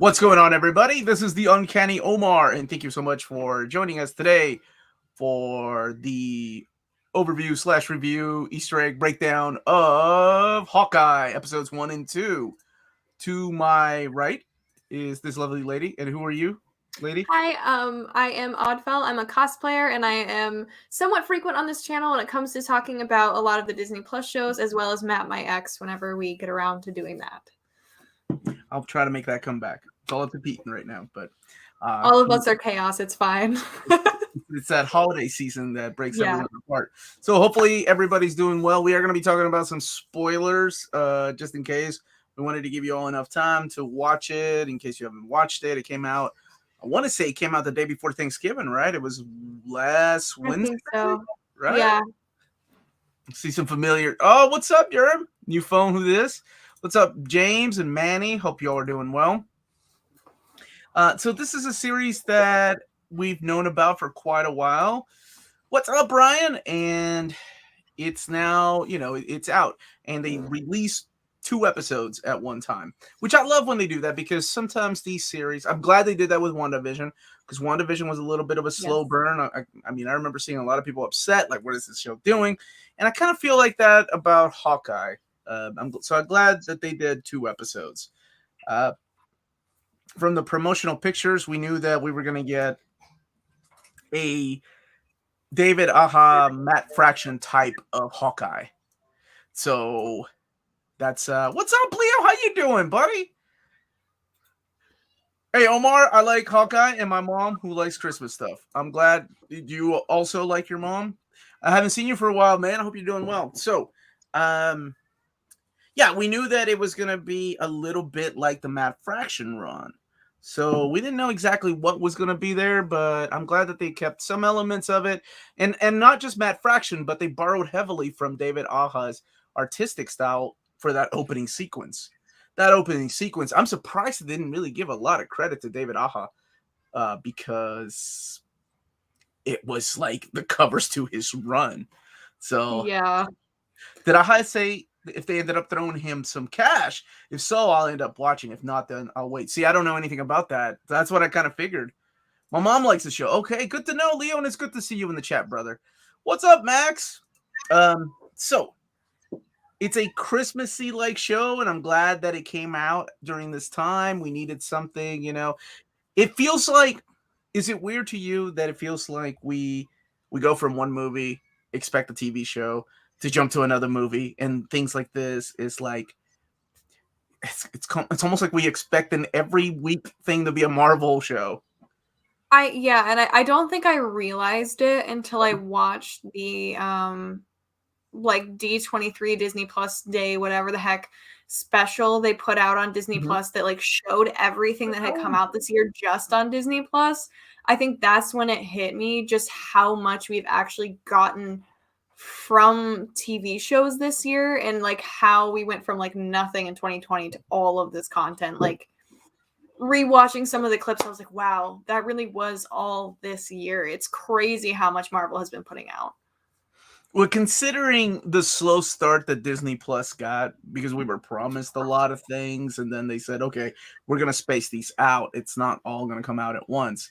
What's going on, everybody? This is the Uncanny Omar, and thank you so much for joining us today for the overview slash review Easter egg breakdown of Hawkeye episodes 1 and 2. To my right is this lovely lady, and who are you, lady? Hi, I am Oddfel. I'm a cosplayer, and I am somewhat frequent on this channel when it comes to talking about a lot of the Disney Plus shows, as well as Matt, my ex, whenever we get around to doing that. I'll try to make that come back. It's all up to Pete right now, but all of us are chaos. It's fine. it's that holiday season that breaks everyone apart. So hopefully everybody's doing well. We are going to be talking about some spoilers, just in case. We wanted to give you all enough time to watch it. In case you haven't watched it, it came out. I want to say it came out the day before Thanksgiving, right? It was last Wednesday, I think so. right? Yeah. See some familiar. Oh, what's up, Yerm? New phone? Who this? What's up, James and Manny? Hope you all are doing well. So this is a series that we've known about for quite a while. What's up, Brian? And it's now, it's out. And they released 2 episodes at one time, which I love when they do that, because sometimes these series, I'm glad they did that with WandaVision, because WandaVision was a little bit of a slow burn. I mean, I remember seeing a lot of people upset, like, what is this show doing? And I kind of feel like that about Hawkeye. I'm glad that they did 2 episodes. From the promotional pictures, we knew that we were going to get a David Aja Matt Fraction type of Hawkeye. So that's what's up, Leo? How you doing, buddy? Hey, Omar, I like Hawkeye and my mom, who likes Christmas stuff. I'm glad you also like your mom. I haven't seen you for a while, man. I hope you're doing well. So, yeah, we knew that it was going to be a little bit like the Matt Fraction run. So we didn't know exactly what was going to be there, but I'm glad that they kept some elements of it. And not just Matt Fraction, but they borrowed heavily from David Aja's artistic style for that opening sequence. I'm surprised they didn't really give a lot of credit to David Aja, because it was like the covers to his run. So yeah. Did Aja say if they ended up throwing him some cash? If so, I'll end up watching. If not, then I'll wait. See, I don't know anything about that. That's what I kind of figured. My mom likes the show. Okay, good to know, Leo, and it's good to see you in the chat, brother. What's up, Max? So it's a Christmassy like show, and I'm glad that it came out during this time. We needed something, It feels like, is it weird to you that it feels like we go from one movie, expect a TV show, to jump to another movie, and things like this is like it's almost like we expect an every week thing to be a Marvel show. I don't think I realized it until I watched the like D23 Disney Plus Day, whatever the heck special they put out on Disney Plus that like showed everything that had come out this year just on Disney Plus. I think that's when it hit me just how much we've actually gotten from TV shows this year, and like how we went from like nothing in 2020 to all of this content. Like rewatching some of the clips, I was like, wow, that really was all this year. It's crazy how much Marvel has been putting out. Well, considering the slow start that Disney Plus got, because we were promised a lot of things, and then they said, okay, we're going to space these out. It's not all going to come out at once.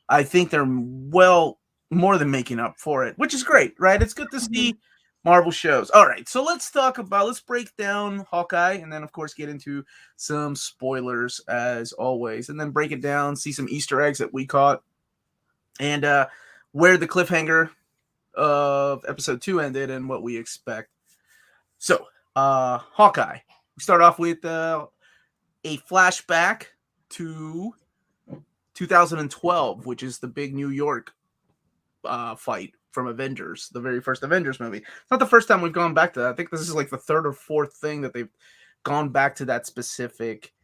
I think they're more than making up for it, which is great, right? It's good to see Marvel shows. All right, so let's break down Hawkeye, and then, of course, get into some spoilers, as always, and then break it down, see some Easter eggs that we caught, and where the cliffhanger of episode 2 ended and what we expect. So, Hawkeye. We start off with a flashback to 2012, which is the big New York fight from Avengers, the very first Avengers movie. It's not the first time we've gone back to that. I think this is like the 3rd or 4th thing that they've gone back to that specific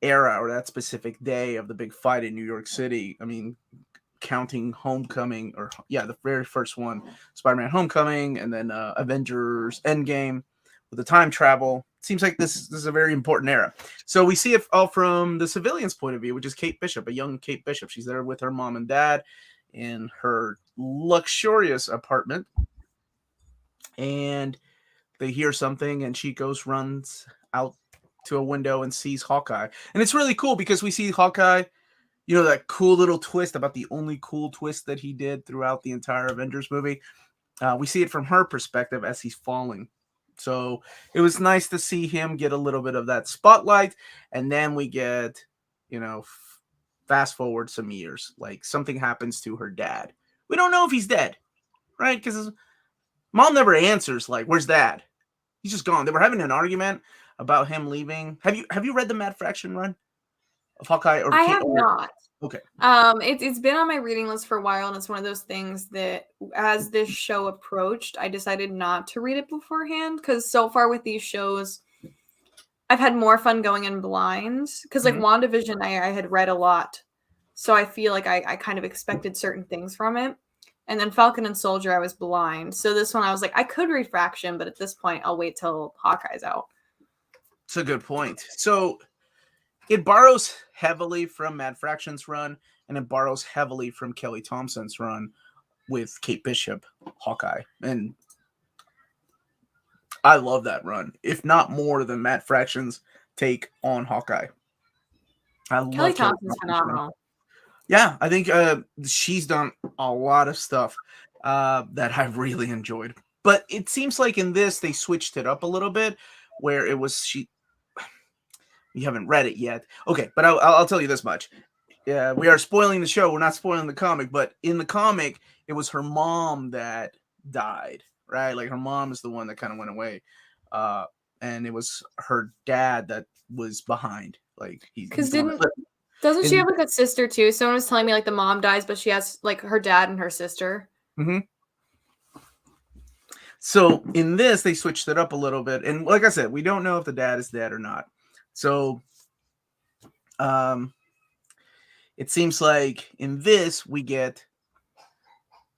era or that specific day of the big fight in New York City. I mean, counting Homecoming, the very first one, Spider-Man Homecoming, and then Avengers Endgame with the time travel. It seems like this is a very important era. So we see it all from the civilian's point of view, which is Kate Bishop, a young Kate Bishop. She's there with her mom and dad in her luxurious apartment, and they hear something, and she runs out to a window and sees Hawkeye. And it's really cool because we see Hawkeye, you know, that cool little twist about the only cool twist that he did throughout the entire Avengers movie. We see it from her perspective as he's falling. So it was nice to see him get a little bit of that spotlight. And then we get, you know, fast forward some years, like something happens to her dad. We don't know if he's dead, right? Because his mom never answers, like, where's dad? He's just gone. They were having an argument about him leaving. Have you read the Mad Fraction run of Hawkeye? Or I have not. Okay. It's been on my reading list for a while, and it's one of those things that as this show approached, I decided not to read it beforehand, because so far with these shows, I've had more fun going in blind, because like WandaVision, I had read a lot, so I feel like I kind of expected certain things from it. And then Falcon and Soldier, I was blind. So this one, I was like, I could read Fraction, but at this point, I'll wait till Hawkeye's out. It's a good point. So it borrows heavily from Mad Fraction's run, and it borrows heavily from Kelly Thompson's run with Kate Bishop, Hawkeye. And I love that run, if not more than Mad Fraction's take on Hawkeye. Kelly Thompson's phenomenal. Yeah, I think she's done a lot of stuff that I've really enjoyed. But it seems like in this, they switched it up a little bit, where it was she. You haven't read it yet. Okay, but I'll tell you this much. Yeah, we are spoiling the show. We're not spoiling the comic, but in the comic, it was her mom that died, right? Like her mom is the one that kind of went away. And it was her dad that was behind. Like doesn't she have like a sister too? Someone was telling me like the mom dies, but she has like her dad and her sister. Mm-hmm. So in this, they switched it up a little bit. And like I said, we don't know if the dad is dead or not. So it seems like in this, we get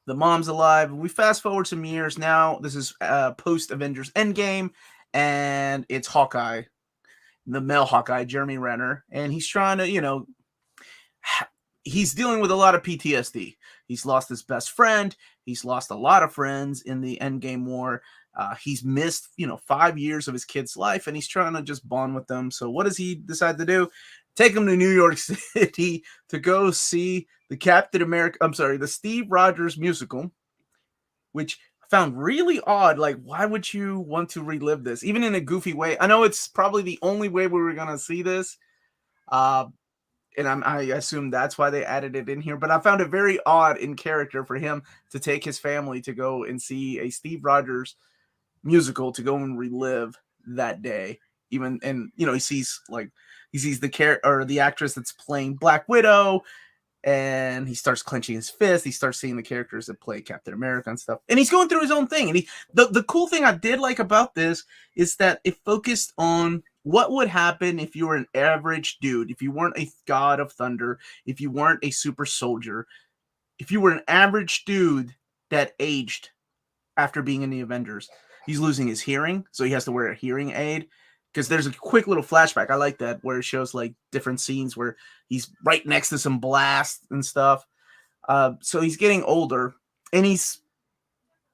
the mom's alive. We fast forward some years now. This is post-Avengers Endgame, and it's Hawkeye, the male Hawkeye, Jeremy Renner, and he's trying to, you know, he's dealing with a lot of PTSD. He's lost his best friend. He's lost a lot of friends in the Endgame war. He's missed, 5 years of his kid's life, and he's trying to just bond with them. So what does he decide to do? Take him to New York City to go see the Steve Rogers musical, which I found really odd. Like, why would you want to relive this, even in a goofy way? I know it's probably the only way we were gonna see this, and I assume that's why they added it in here. But I found it very odd in character for him to take his family to go and see a Steve Rogers musical, to go and relive that day. Even, and he sees the actress that's playing Black Widow, and he starts clenching his fist. He starts seeing the characters that play Captain America and stuff, and he's going through his own thing. And the cool thing I did like about this is that it focused on what would happen if you were an average dude, if you weren't a god of thunder, if you weren't a super soldier, if you were an average dude that aged after being in the Avengers. He's losing his hearing, so he has to wear a hearing aid. Because there's a quick little flashback. I like that, where it shows like different scenes where he's right next to some blast and stuff. So he's getting older, and he's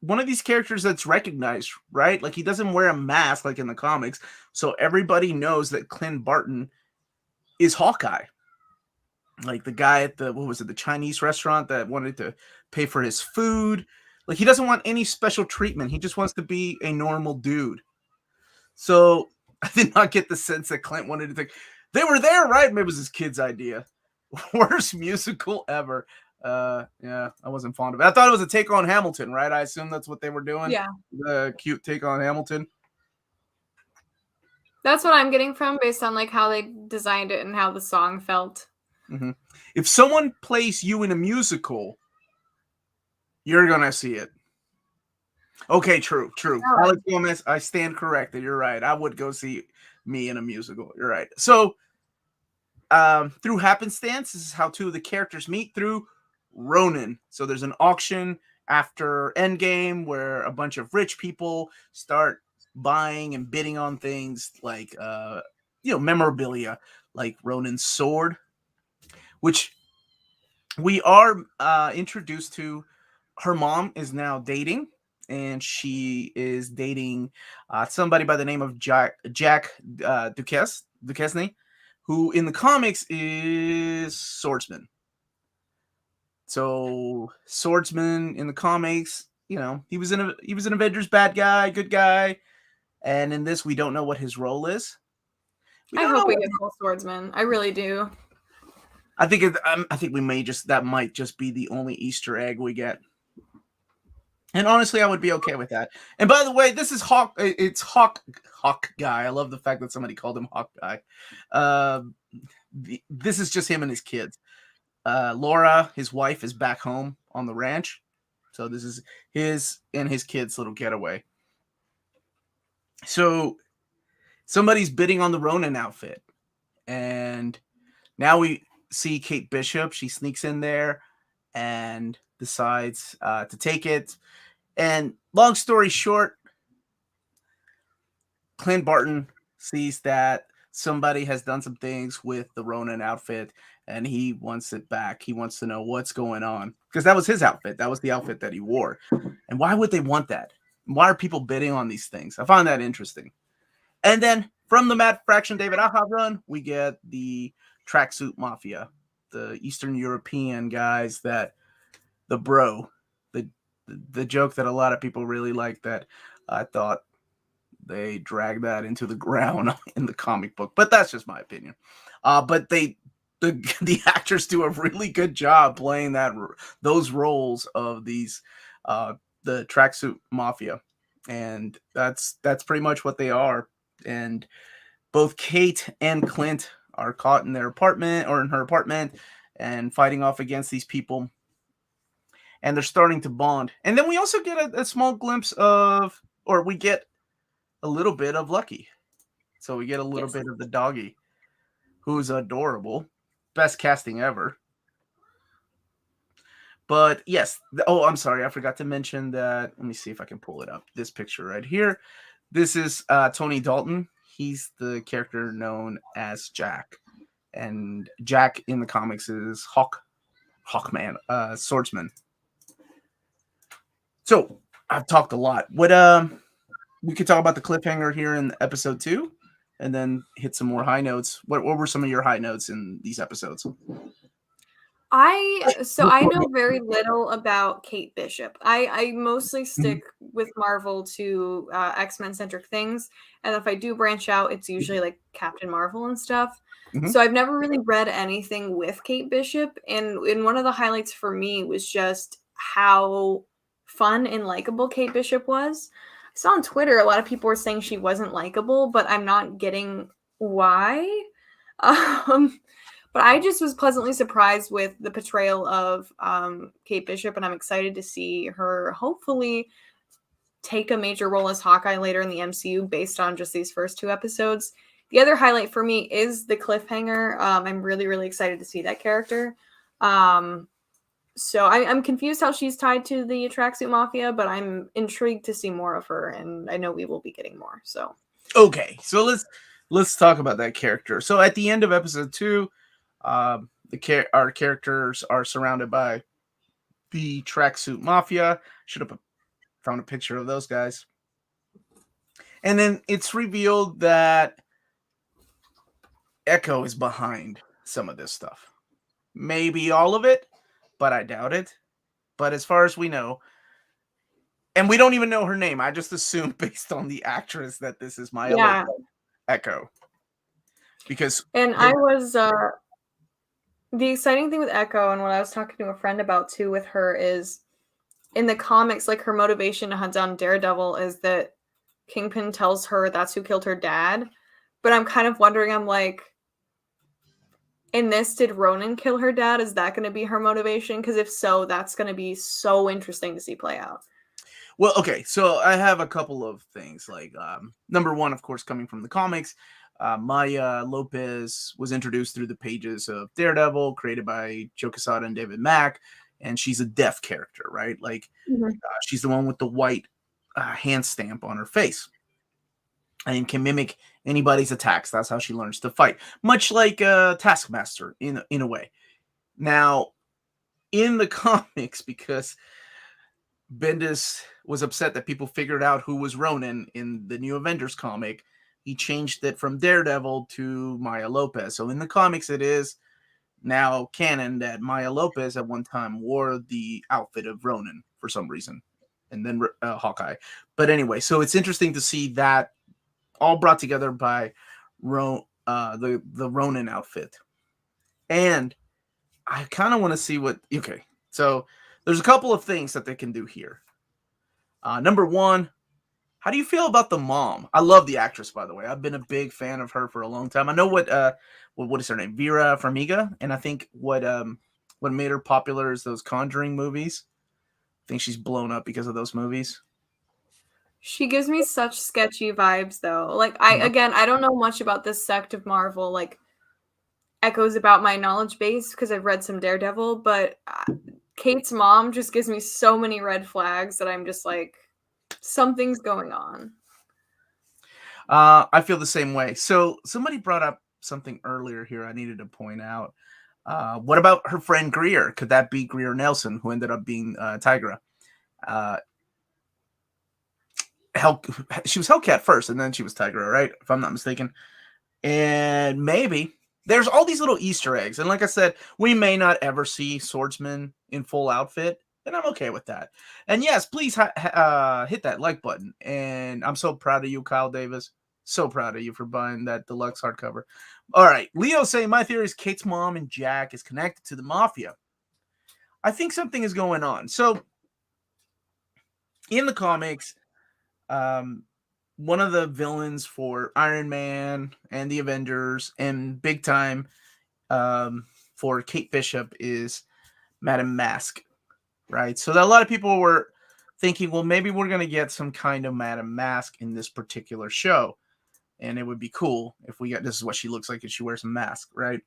one of these characters that's recognized, right? Like, he doesn't wear a mask like in the comics, so everybody knows that Clint Barton is Hawkeye. Like the guy at the Chinese restaurant that wanted to pay for his food. Like, he doesn't want any special treatment. He just wants to be a normal dude. So I did not get the sense that Clint wanted to think they were there, right? Maybe it was his kid's idea. Worst musical ever. Yeah, I wasn't fond of it. I thought it was a take on Hamilton, right? I assume that's what they were doing. Yeah. The cute take on Hamilton. That's what I'm getting from, based on like how they designed it and how the song felt. Mm-hmm. If someone plays you in a musical, you're gonna see it. Okay, true. Right. Alex Gomez, I stand corrected. You're right. I would go see me in a musical. You're right. So, through happenstance, this is how two of the characters meet, through Ronin. So there's an auction after Endgame where a bunch of rich people start buying and bidding on things like, memorabilia, like Ronin's sword, which we are introduced to. Her mom is now dating and she is dating somebody by the name of Jack Duquesne, who in the comics is Swordsman. So Swordsman in the comics, he was an Avengers bad guy, good guy, and in this we don't know what his role is. I hope we get full Swordsman. I really do. I think that might just be the only Easter egg we get. And honestly, I would be okay with that. And by the way, this is It's Hawkeye. I love the fact that somebody called him Hawkeye. This is just him and his kids. Laura, his wife, is back home on the ranch. So this is his and his kids' little getaway. So somebody's bidding on the Ronin outfit. And now we see Kate Bishop. She sneaks in there and decides to take it. And long story short, Clint Barton sees that somebody has done some things with the Ronin outfit, and he wants it back. He wants to know what's going on, because that was his outfit. That was the outfit that he wore. And why would they want that? Why are people bidding on these things? I find that interesting. And then from the Matt Fraction David Aja run, we get the Tracksuit Mafia, the Eastern European guys that the joke that a lot of people really like, that I thought they dragged that into the ground in the comic book, but that's just my opinion. But the actors do a really good job playing those roles of these the Tracksuit Mafia, and that's pretty much what they are. And both Kate and Clint are caught in their apartment, or in her apartment, and fighting off against these people. And they're starting to bond. And then we also get a small glimpse of, or we get a little bit of Lucky. So we get a little bit of the doggy, who's adorable. Best casting ever. But yes. I'm sorry. I forgot to mention that. Let me see if I can pull it up. This picture right here. This is Tony Dalton. He's the character known as Jack. And Jack in the comics is Hawkman, Swordsman. So I've talked a lot. We could talk about the cliffhanger here in episode 2, and then hit some more high notes. What were some of your high notes in these episodes? I know very little about Kate Bishop. I mostly stick with Marvel to X-Men centric things, and if I do branch out, it's usually like Captain Marvel and stuff. So I've never really read anything with Kate Bishop, and one of the highlights for me was just how fun and likable Kate Bishop was. I saw on Twitter a lot of people were saying she wasn't likable, but I'm not getting why. But I just was pleasantly surprised with the portrayal of Kate Bishop, and I'm excited to see her hopefully take a major role as Hawkeye later in the MCU based on just these first 2 episodes. The other highlight for me is the cliffhanger. I'm really, really excited to see that character. So I'm confused how she's tied to the Tracksuit Mafia, but I'm intrigued to see more of her, and I know we will be getting more. So okay, so let's talk about that character. So at the end of episode 2, our characters are surrounded by the Tracksuit Mafia. Should have found a picture of those guys. And then it's revealed that Echo is behind some of this stuff. Maybe all of it, but I doubt it. But as far as we know, and we don't even know her name, I just assume based on the actress that this is Maya Echo. I was the exciting thing with Echo, and what I was talking to a friend about too with her, is in the comics, like her motivation to hunt down Daredevil is that Kingpin tells her that's who killed her dad. But I'm kind of wondering, I'm like, in this, did Ronin kill her dad? Is that going to be her motivation? Because if so, that's going to be so interesting to see play out. Well, okay, so I have a couple of things. Like, number one, of course, coming from the comics, Maya Lopez was introduced through the pages of Daredevil, created by Joe Quesada and David Mack, and she's a deaf character, right? Like, she's the one with the white hand stamp on her face, and can mimic anybody's attacks. That's how she learns to fight, much like Taskmaster in a way. Now, in the comics, because Bendis was upset that people figured out who was Ronin in the New Avengers comic. He changed it from Daredevil to Maya Lopez. So in the comics, it is now canon that Maya Lopez at one time wore the outfit of Ronin for some reason, and then Hawkeye. But anyway, so it's interesting to see that all brought together by the Ronin outfit. And I kind of want to see what. Okay, so there's a couple of things that they can do here. Number one, how do you feel about the mom? I love the actress, by the way. I've been a big fan of her for a long time. I know what is her name, Vera Farmiga, and I think what made her popular is those Conjuring movies. I think she's blown up because of those movies. She gives me such sketchy vibes, though. Like, I don't know much about this sect of Marvel. Like, echoes about my knowledge base because I've read some Daredevil, but Kate's mom just gives me so many red flags that I'm just like, something's going on. I feel the same way. So somebody brought up something earlier here I needed to point out. What about her friend Greer? Could that be Greer Nelson, who ended up being Tigra? She was Hellcat first, and then she was Tigra, right? If I'm not mistaken. And maybe there's all these little Easter eggs. And like I said, we may not ever see Swordsman in full outfit, and I'm okay with that. And yes, please hit that like button. And I'm so proud of you, Kyle Davis. So proud of you for buying that deluxe hardcover. All right, Leo saying my theory is Kate's mom and Jack is connected to the mafia. I think something is going on. So in the comics, one of the villains for Iron Man and the Avengers and big time for Kate Bishop is Madame Mask, right? So that a lot of people were thinking, well, maybe we're going to get some kind of Madame Mask in this particular show. And it would be cool if we got, this is what she looks like if she wears a mask, right?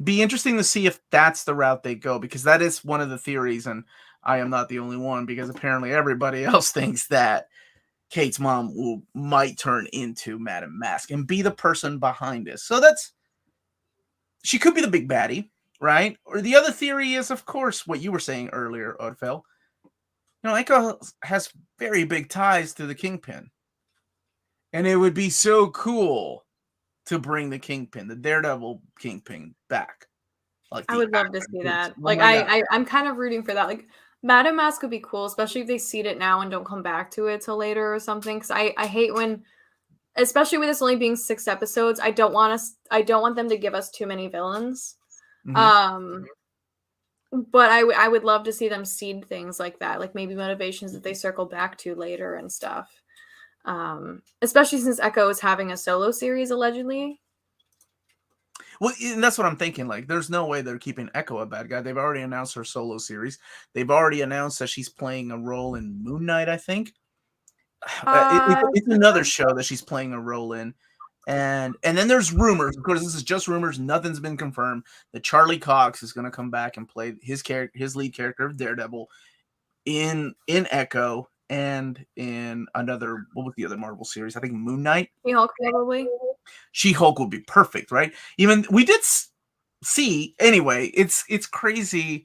Be interesting to see if that's the route they go, because that is one of the theories, and I am not the only one, because apparently everybody else thinks that Kate's mom might turn into Madame Mask and be the person behind this. So she could be the big baddie, right? Or the other theory is, of course, what you were saying earlier, Ødfel. Echo has very big ties to the Kingpin. And it would be so cool to bring the Kingpin, the Daredevil Kingpin, back. Like I would love to see that. Like I'm kind of rooting for that. Like Madame Mask would be cool, especially if they seed it now and don't come back to it till later or something. Because I hate when, especially with this only being 6 episodes, I don't want them to give us too many villains. Mm-hmm. But I would love to see them seed things like that, like maybe motivations that they circle back to later and stuff. Especially since Echo is having a solo series allegedly. Well, and that's what I'm thinking. Like, there's no way they're keeping Echo a bad guy. They've already announced her solo series. They've already announced that she's playing a role in Moon Knight, I think. It's another show that she's playing a role in. And then there's rumors. Of course, this is just rumors. Nothing's been confirmed. That Charlie Cox is going to come back and play his lead character of Daredevil in Echo and in another, what was the other Marvel series? I think Moon Knight. She-Hulk probably. She-Hulk would be perfect, right? Even we did see anyway. It's crazy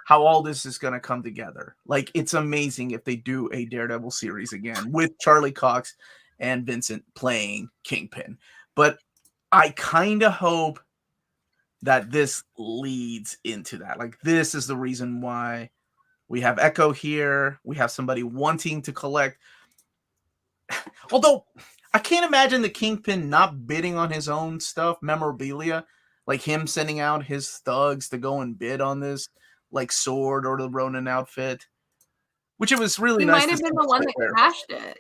how all this is going to come together. Like, it's amazing if they do a Daredevil series again with Charlie Cox and Vincent playing Kingpin. But I kind of hope that this leads into that. Like, this is the reason why we have Echo here. We have somebody wanting to collect. Although I can't imagine the Kingpin not bidding on his own stuff, memorabilia, like him sending out his thugs to go and bid on this, like sword or the Ronin outfit, which it was really nice. He might have been the one that crashed it.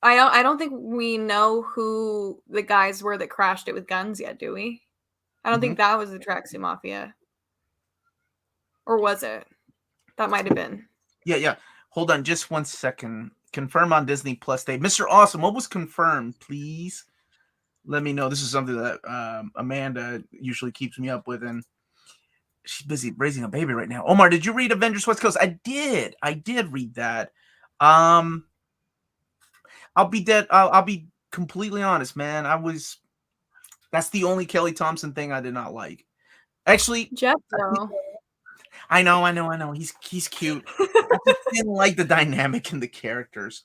I don't think we know who the guys were that crashed it with guns yet, do we? I don't think that was the Tracksuit Mafia. Or was it? That might have been. Yeah. Hold on just 1 second. Confirm on Disney Plus Day. Mr. Awesome, what was confirmed? Please let me know. This is something that Amanda usually keeps me up with, and she's busy raising a baby right now. Omar, did you read Avengers West Coast? I did read that. I'll be completely honest, man. That's the only Kelly Thompson thing I did not like. Actually, Jeff, though. I know. He's cute. I just didn't like the dynamic in the characters.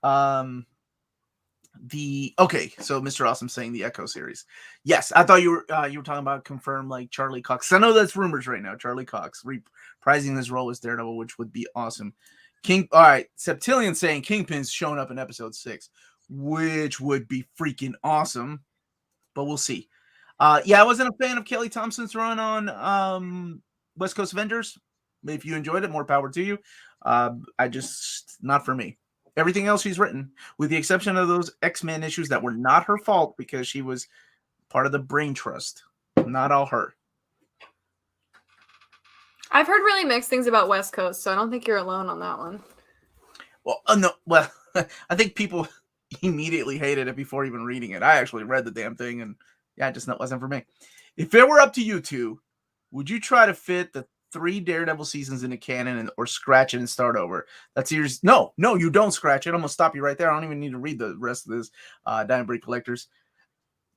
So Mr. Awesome saying the Echo series. Yes, I thought you were talking about confirmed like Charlie Cox. I know that's rumors right now. Charlie Cox reprising his role as Daredevil, which would be awesome. All right, Septillion saying Kingpin's showing up in episode 6, which would be freaking awesome. But we'll see. I wasn't a fan of Kelly Thompson's run on West Coast Vendors. If you enjoyed it, more power to you. I just not for me. Everything else she's written, with the exception of those X-Men issues that were not her fault because she was part of the brain trust. Not all her. I've heard really mixed things about West Coast, so I don't think you're alone on that one. Well, no. Well, I think people immediately hated it before even reading it. I actually read the damn thing, and it just wasn't for me. If it were up to you two, would you try to fit the 3 Daredevil seasons into canon or scratch it and start over? That's yours. No, you don't scratch it. I'm gonna stop you right there. I don't even need to read the rest of this. Diamond Break Collectors.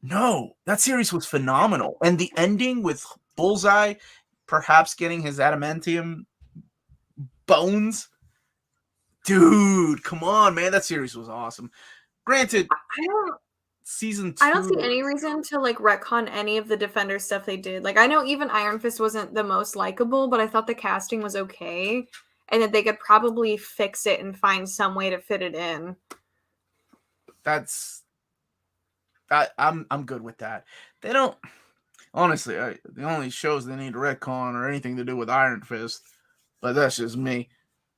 No, that series was phenomenal, and the ending with Bullseye perhaps getting his adamantium bones. Dude, come on, man! That series was awesome. Granted, season 2. I don't see any reason to like retcon any of the Defender stuff they did. Like I know even Iron Fist wasn't the most likable, but I thought the casting was okay, and that they could probably fix it and find some way to fit it in. I'm good with that. They don't honestly. The only shows they need to retcon or anything to do with Iron Fist, but that's just me.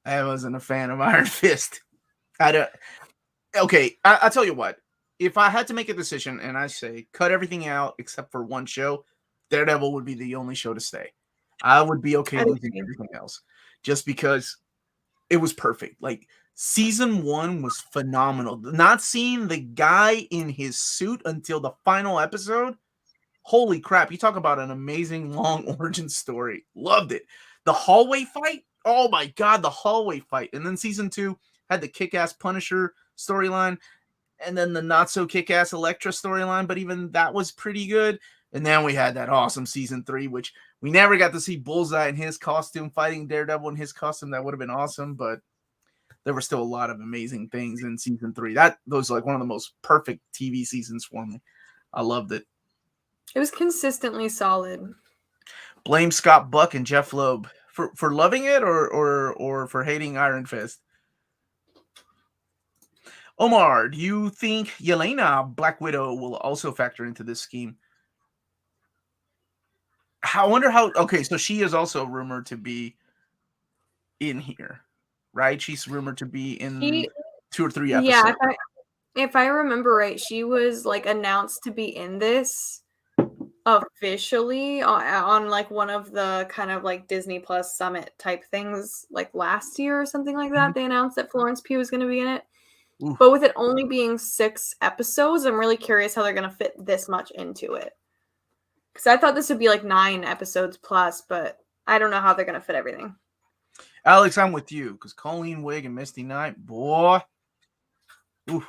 I wasn't a fan of Iron Fist. I don't. Okay, I'll tell you what. If I had to make a decision and I say cut everything out except for one show, Daredevil would be the only show to stay. I would be okay losing everything else just because it was perfect. Like season 1 was phenomenal. Not seeing the guy in his suit until the final episode. Holy crap. You talk about an amazing long origin story. Loved it. The hallway fight. Oh my God, the hallway fight. And then season 2 had the kick-ass Punisher storyline. And then the not so kick-ass Elektra storyline, but even that was pretty good. And then we had that awesome season 3, which we never got to see Bullseye in his costume fighting Daredevil in his costume. That would have been awesome, but there were still a lot of amazing things in season 3. That was like one of the most perfect TV seasons for me. I loved it. It was consistently solid. Blame Scott Buck and Jeff Loeb for loving it or for hating Iron Fist. Omar, do you think Yelena Black Widow will also factor into this scheme? I wonder how. Okay, so she is also rumored to be in here, right? She's rumored to be in 2 or 3 episodes. Yeah, if I remember right, she was like announced to be in this officially on like one of the kind of like Disney Plus Summit type things, like last year or something like that. They announced that Florence Pugh was going to be in it. Oof. But with it only being 6 episodes, I'm really curious how they're going to fit this much into it. Because I thought this would be like 9 episodes plus, but I don't know how they're going to fit everything. Alex, I'm with you. Because Colleen Wig and Misty Knight, boy. Oof.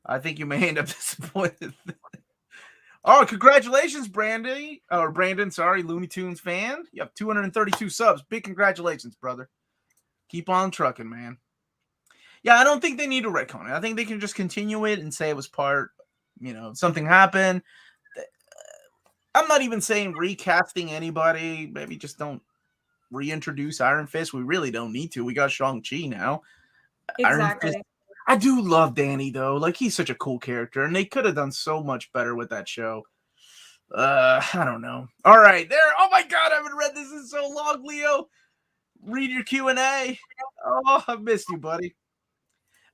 I think you may end up disappointed. Oh, congratulations, Brandon, sorry, Looney Tunes fan. You have 232 subs. Big congratulations, brother. Keep on trucking, man. Yeah, I don't think they need to retcon it. I think they can just continue it and say it was part, something happened. I'm not even saying recasting anybody. Maybe just don't reintroduce Iron Fist. We really don't need to. We got Shang-Chi now. Exactly. Iron Fist. I do love Danny, though. Like, he's such a cool character, and they could have done so much better with that show. I don't know. All right, there. Oh, my God, I haven't read this in so long, Leo. Read your Q&A. Oh, I missed you, buddy.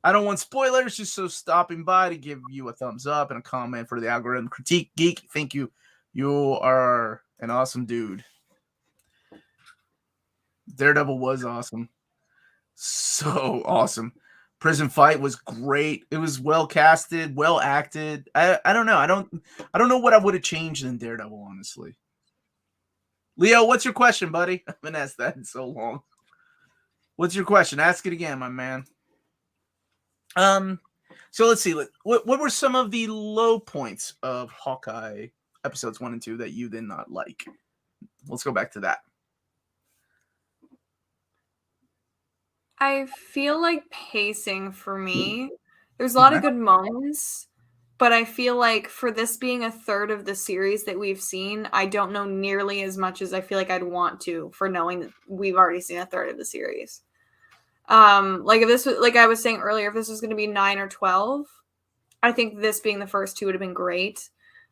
I don't want spoilers, just so stopping by to give you a thumbs up and a comment for the algorithm critique geek. Thank you. You are an awesome dude. Daredevil was awesome. So awesome. Prison Fight was great. It was well casted, well acted. I don't know. I don't know what I would have changed in Daredevil, honestly. Leo, what's your question, buddy? I haven't asked that in so long. What's your question? Ask it again, my man. So let's see. What were some of the low points of Hawkeye episodes 1 and 2 that you did not like? Let's go back to that. I feel like pacing for me, there's a lot of good moments, but I feel like for this being a third of the series that we've seen, I don't know nearly as much as I feel like I'd want to for knowing that we've already seen a third of the series. Like if this was, like I was saying earlier, if this was going to be 9 or 12, I think this being the first two would have been great.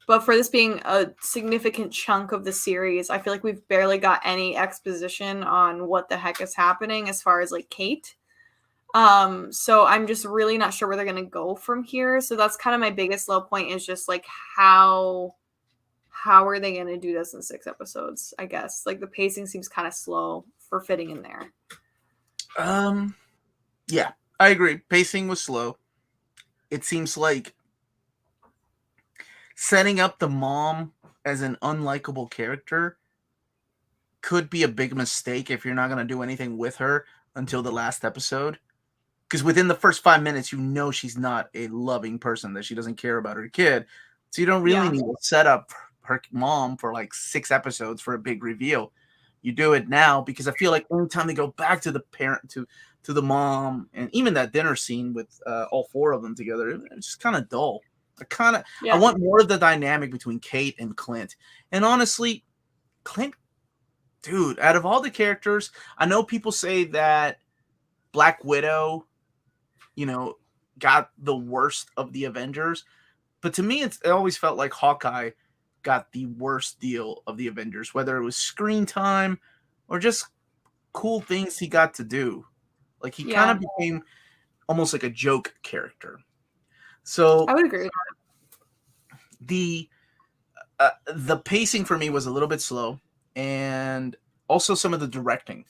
But for this being a significant chunk of the series, I feel like we've barely got any exposition on what the heck is happening as far as like Kate. So I'm just really not sure where they're gonna go from here. So that's kind of my biggest low point is just like how are they gonna do this in 6 episodes? I guess like the pacing seems kind of slow for fitting in there. Yeah, I agree. Pacing was slow. It seems like setting up the mom as an unlikable character could be a big mistake if you're not going to do anything with her until the last episode. Because within the first 5 minutes, you know she's not a loving person, that she doesn't care about her kid. So you don't really need to set up her mom for like 6 episodes for a big reveal. You do it now because I feel like anytime they go back to the parent, to the mom, and even that dinner scene with all 4 of them together, it's just kind of dull. I want more of the dynamic between Kate and Clint. And honestly, Clint, dude, out of all the characters, I know people say that Black Widow, got the worst of the Avengers, but to me, it always felt like Hawkeye got the worst deal of the Avengers, whether it was screen time or just cool things he got to do. Like he kind of became almost like a joke character. So I would agree with that. The pacing for me was a little bit slow, and also some of the directing.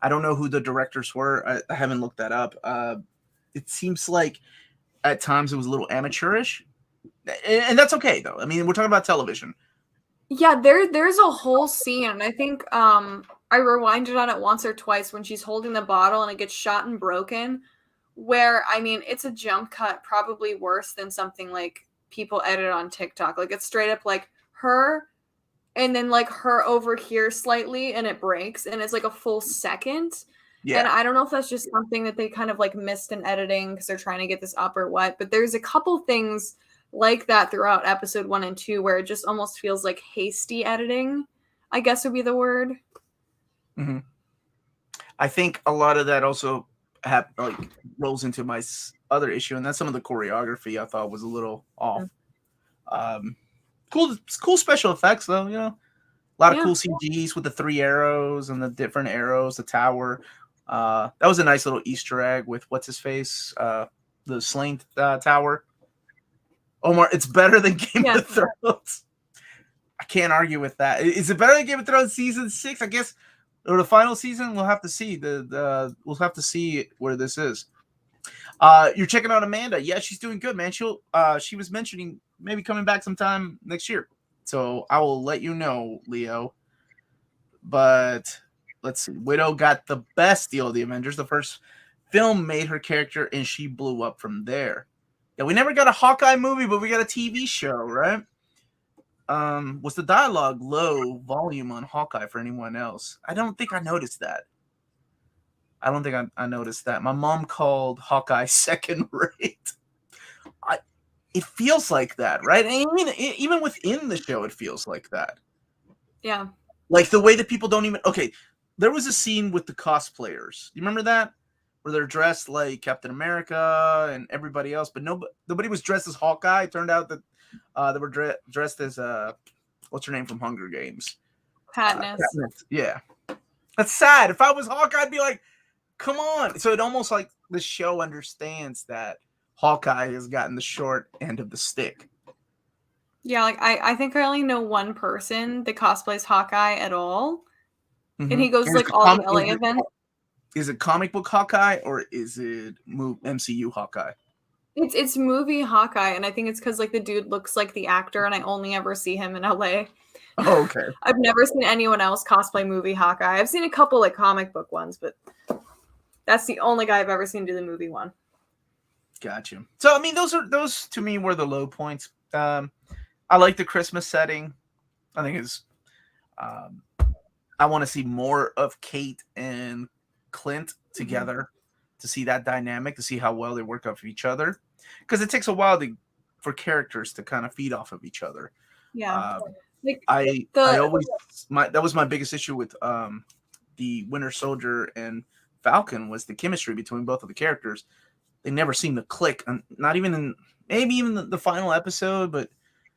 I don't know who the directors were. I haven't looked that up. It seems like at times it was a little amateurish, and that's okay though. I mean, we're talking about television. Yeah, there's a whole scene, and I think I rewinded on it once or twice when she's holding the bottle and it gets shot and broken. Where I mean, it's a jump cut, probably worse than something like people edit on TikTok. Like it's straight up like her, and then like her over here slightly, and it breaks, and it's like a full second. Yeah. And I don't know if that's just something that they kind of like missed in editing because they're trying to get this up or what. But there's a couple things like that throughout episode 1 and 2 where it just almost feels like hasty editing, I guess would be the word. Mm-hmm. I think a lot of that also rolls into my other issue, and that's some of the choreography I thought was a little off. Cool special effects though, a lot of cool CGs with the 3 arrows and the different arrows, the tower. That was a nice little Easter egg with what's his face, the slain tower. Omar, it's better than Game of Thrones. I can't argue with that. Is it better than Game of Thrones season 6? I guess, or the final season. We'll have to see. We'll have to see where this is. You're checking out Amanda. Yeah, she's doing good, man. She was mentioning maybe coming back sometime next year. So I will let you know, Leo. But let's see. Widow got the best deal of the Avengers. The first film made her character, and she blew up from there. Yeah, we never got a Hawkeye movie, but we got a TV show, right? Was the dialogue low volume on Hawkeye for anyone else? I don't think I noticed that. I noticed that. My mom called Hawkeye second rate. It feels like that, right? And even within the show, it feels like that. Yeah. Like the way that people don't even... Okay, there was a scene with the cosplayers. You remember that? Where they're dressed like Captain America and everybody else, but nobody was dressed as Hawkeye. It turned out that they were dressed as what's her name from Hunger Games? Katniss. Yeah, that's sad. If I was Hawkeye, I'd be like, come on. So it almost like the show understands that Hawkeye has gotten the short end of the stick. Yeah, like I think I only know one person that cosplays Hawkeye at all, and he goes like all the LA events. Is it comic book Hawkeye or is it MCU Hawkeye? It's movie Hawkeye, and I think it's because like the dude looks like the actor, and I only ever see him in LA. Oh, okay. I've never seen anyone else cosplay movie Hawkeye. I've seen a couple like comic book ones, but that's the only guy I've ever seen do the movie one. Gotcha. So I mean, those to me were the low points. I like the Christmas setting. I think it's. I want to see more of Kate and Clint together. to see that dynamic, to see how well they work off of each other, because it takes a while for characters to kind of feed off of each other. Yeah. Like I the always that was my biggest issue with the Winter Soldier and Falcon was the chemistry between both of the characters. They never seemed to click, and not even in maybe even the final episode, but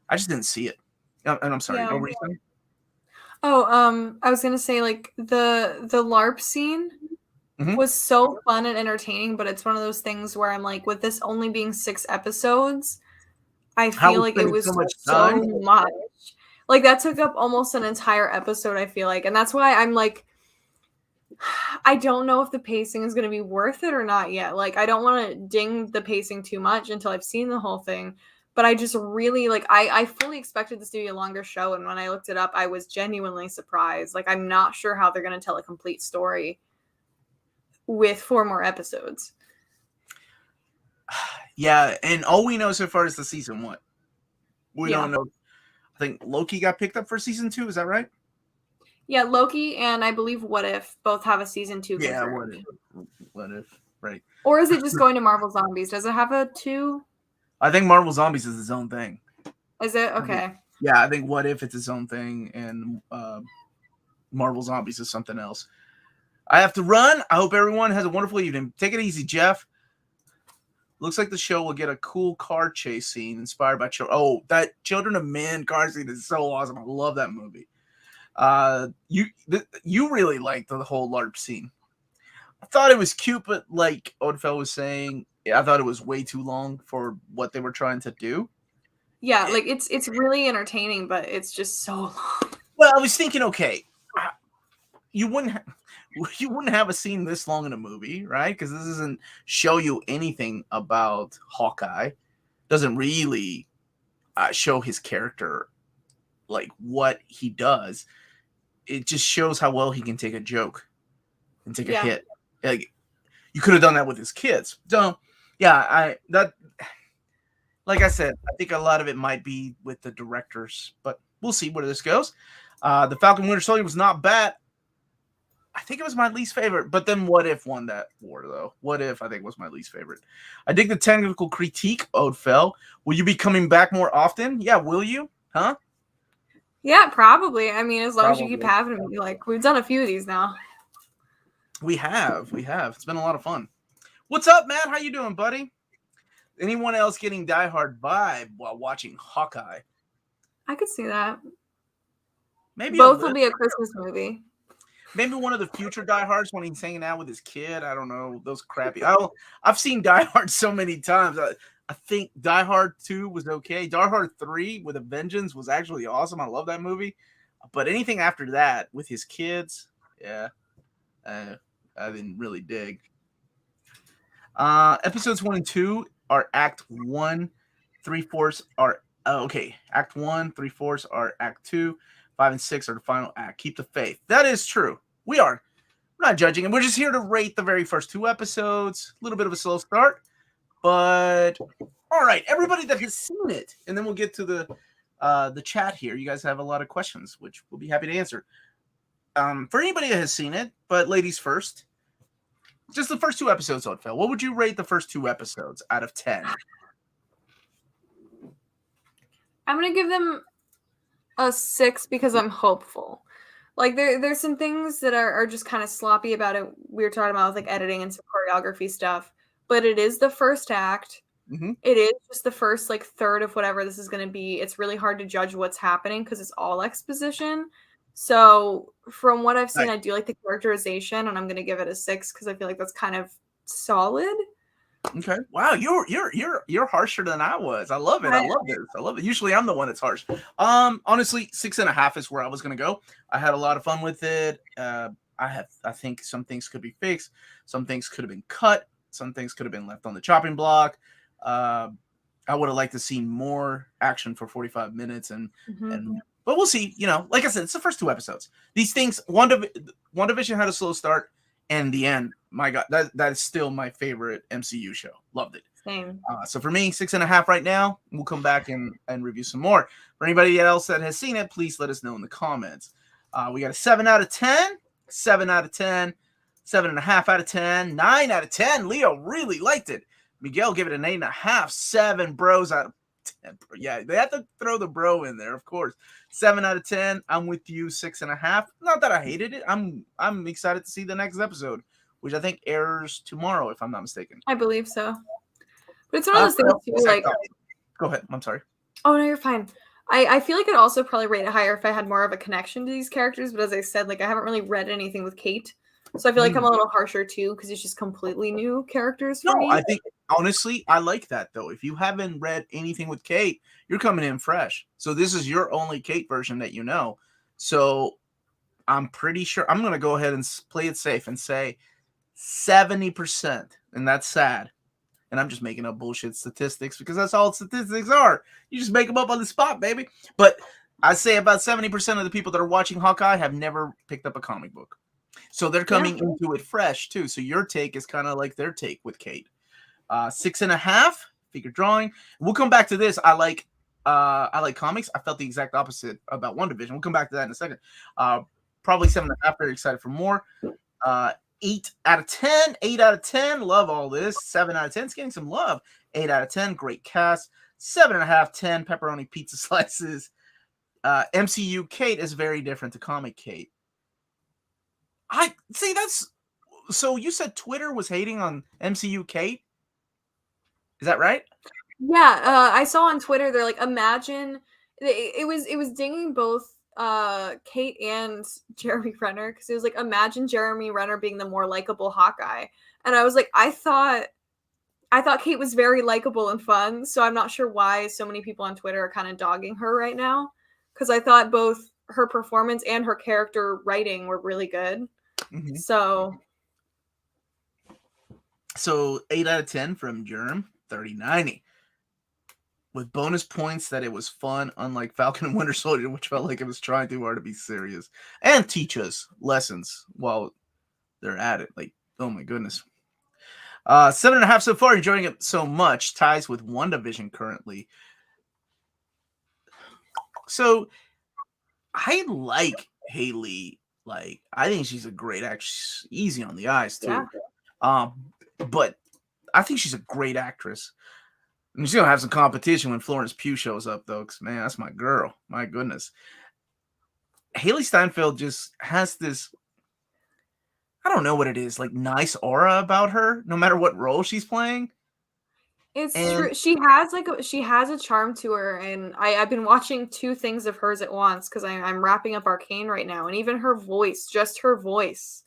I just didn't see it. And I'm sorry, yeah. no reason. Oh, I was gonna say like the LARP scene Mhm. was so fun and entertaining, but it's one of those things where I'm like, with this only being 6 episodes, I How feel we like it spending was so much so time? much. Like that took up almost an entire episode, I feel like. And that's why I'm like, I don't know if the pacing is going to be worth it or not yet. Like, I don't want to ding the pacing too much until I've seen the whole thing. But I just really, like, I fully expected this to be a longer show. And when I looked it up, I was genuinely surprised. Like, I'm not sure how they're going to tell a complete story with 4 more episodes. Yeah, and all we know so far is the season 1. We don't know. I think Loki got picked up for season 2. Is that right? Yeah, Loki and I believe What If both have a season 2 Yeah, confirmed. what if? Right. Or is it just going to Marvel Zombies? Does it have a 2? I think Marvel Zombies is its own thing. Is it? Okay. Yeah, I think What If it's its own thing, and Marvel Zombies is something else. I have to run. I hope everyone has a wonderful evening. Take it easy, Jeff. Looks like the show will get a cool car chase scene inspired by children. Oh, that Children of Men car scene is so awesome. I love that movie. You really liked the whole LARP scene. I thought it was cute, but like Ødfel was saying, I thought it was way too long for what they were trying to do. Yeah, like it's really entertaining, but it's just so long. Well, I was thinking, okay, you wouldn't have a scene this long in a movie, right? Because this doesn't show you anything about Hawkeye. Doesn't really show his character, like what he does. It just shows how well he can take a joke and take a hit. Like you could have done that with his kids. So yeah, like I said, I think a lot of it might be with the directors, but we'll see where this goes. The Falcon Winter Soldier was not bad. I think it was my least favorite, but then What If won that war, though. What If, I think, was my least favorite. I dig the technical critique, Ødfel. Will you be coming back more often? Yeah, will you? Huh? Yeah, probably. I mean, as long as you keep having me. Like, we've done a few of these now. We have. It's been a lot of fun. What's up, Matt? How you doing, buddy? Anyone else getting Die Hard vibe while watching Hawkeye? I could see that. Maybe both will be a Christmas movie. Maybe one of the future Die Hards when he's hanging out with his kid. I don't know. Those crappy. I've seen Die Hard so many times. I think Die Hard 2 was okay. Die Hard 3 with a Vengeance was actually awesome. I love that movie. But anything after that with his kids, yeah, I didn't really dig. Episodes 1 and 2 are Act 1. 3/4 are okay. Act 1, 3/4 are Act 2. 5 and 6 are the final act. Keep the faith. That is true. We're not judging, and we're just here to rate the very first 2 episodes. A little bit of a slow start, but all right. Everybody that has seen it, and then we'll get to the chat here. You guys have a lot of questions, which we'll be happy to answer. For anybody that has seen it, but ladies first, just the first 2 episodes, Ødfel. What would you rate the first 2 episodes out of 10? I'm gonna give them a 6 because I'm hopeful. Like there's some things that are just kind of sloppy about it. We were talking about with like editing and some choreography stuff, but it is the first act. Mm-hmm. It is just the first like third of whatever this is going to be. It's really hard to judge what's happening because it's all exposition. So from what I've seen, I do like the characterization, and I'm going to give it a 6 because I feel like that's kind of solid. Okay. Wow, you're harsher than I was. I love it. I love this. I love it. Usually I'm the one that's harsh. Honestly, 6.5 is where I was gonna go. I had a lot of fun with it. I think some things could be fixed, some things could have been cut, some things could have been left on the chopping block. I would have liked to see more action for 45 minutes but we'll see. You know, like I said, it's the first 2 episodes. These things, WandaVision had a slow start, and the end, my God, that is still my favorite MCU show. Loved it. Same. So for me, 6.5 right now. We'll come back and review some more. For anybody else that has seen it, please let us know in the comments. We got a 7 out of 10. 7 out of 10. 7.5 out of 10. 9 out of 10. Leo really liked it. Miguel gave it an 8.5. 7 bros out of 10. Yeah, they have to throw the bro in there, of course. 7 out of 10. I'm with you. 6.5. Not that I hated it. I'm excited to see the next episode, which I think airs tomorrow, if I'm not mistaken. I believe so. But it's one of those things too, like. Go ahead. I'm sorry. Oh no, you're fine. I feel like I'd also probably rate it higher if I had more of a connection to these characters, but as I said, like I haven't really read anything with Kate. So I feel like I'm a little harsher too, because it's just completely new characters for me. I think honestly, I like that though. If you haven't read anything with Kate, you're coming in fresh. So this is your only Kate version that you know. So I'm pretty sure I'm gonna go ahead and play it safe and say 70%. And that's sad. And I'm just making up bullshit statistics because that's all statistics are. You just make them up on the spot, baby. But I say about 70% of the people that are watching Hawkeye have never picked up a comic book. So they're coming into it fresh, too. So your take is kind of like their take with Kate. 6.5, figure drawing. We'll come back to this. I like comics. I felt the exact opposite about WandaVision. We'll come back to that in a second. Probably 7.5. Very excited for more. 8 out of 10. 8 out of 10. Love all this. 7 out of 10. It's getting some love. 8 out of 10. Great cast. 7.5, 10. Pepperoni pizza slices. MCU Kate is very different to comic Kate. I see that's so you said Twitter was hating on MCU Kate? Is that right? Yeah, I saw on Twitter they're like, imagine it was dinging both Kate and Jeremy Renner, because it was like, imagine Jeremy Renner being the more likable Hawkeye. And I was like, I thought Kate was very likable and fun, so I'm not sure why so many people on Twitter are kind of dogging her right now, because I thought both her performance and her character writing were really good. Mm-hmm. So 8 out of 10 from Germ, 3090. With bonus points that it was fun, unlike Falcon and Winter Soldier, which felt like it was trying too hard to be serious and teach us lessons while they're at it. Like, oh my goodness. 7.5 so far, enjoying it so much. Ties with WandaVision currently. So I like Haley. Like, I think she's a great actress. Easy on the eyes too. Yeah. But I think she's a great actress. And she's gonna have some competition when Florence Pugh shows up, though, because man, that's my girl. My goodness. Haley Steinfeld just has this, I don't know what it is, like nice aura about her, no matter what role she's playing. It's true. She has a charm to her, and I've been watching 2 things of hers at once because I'm wrapping up Arcane right now, and even her voice, just her voice,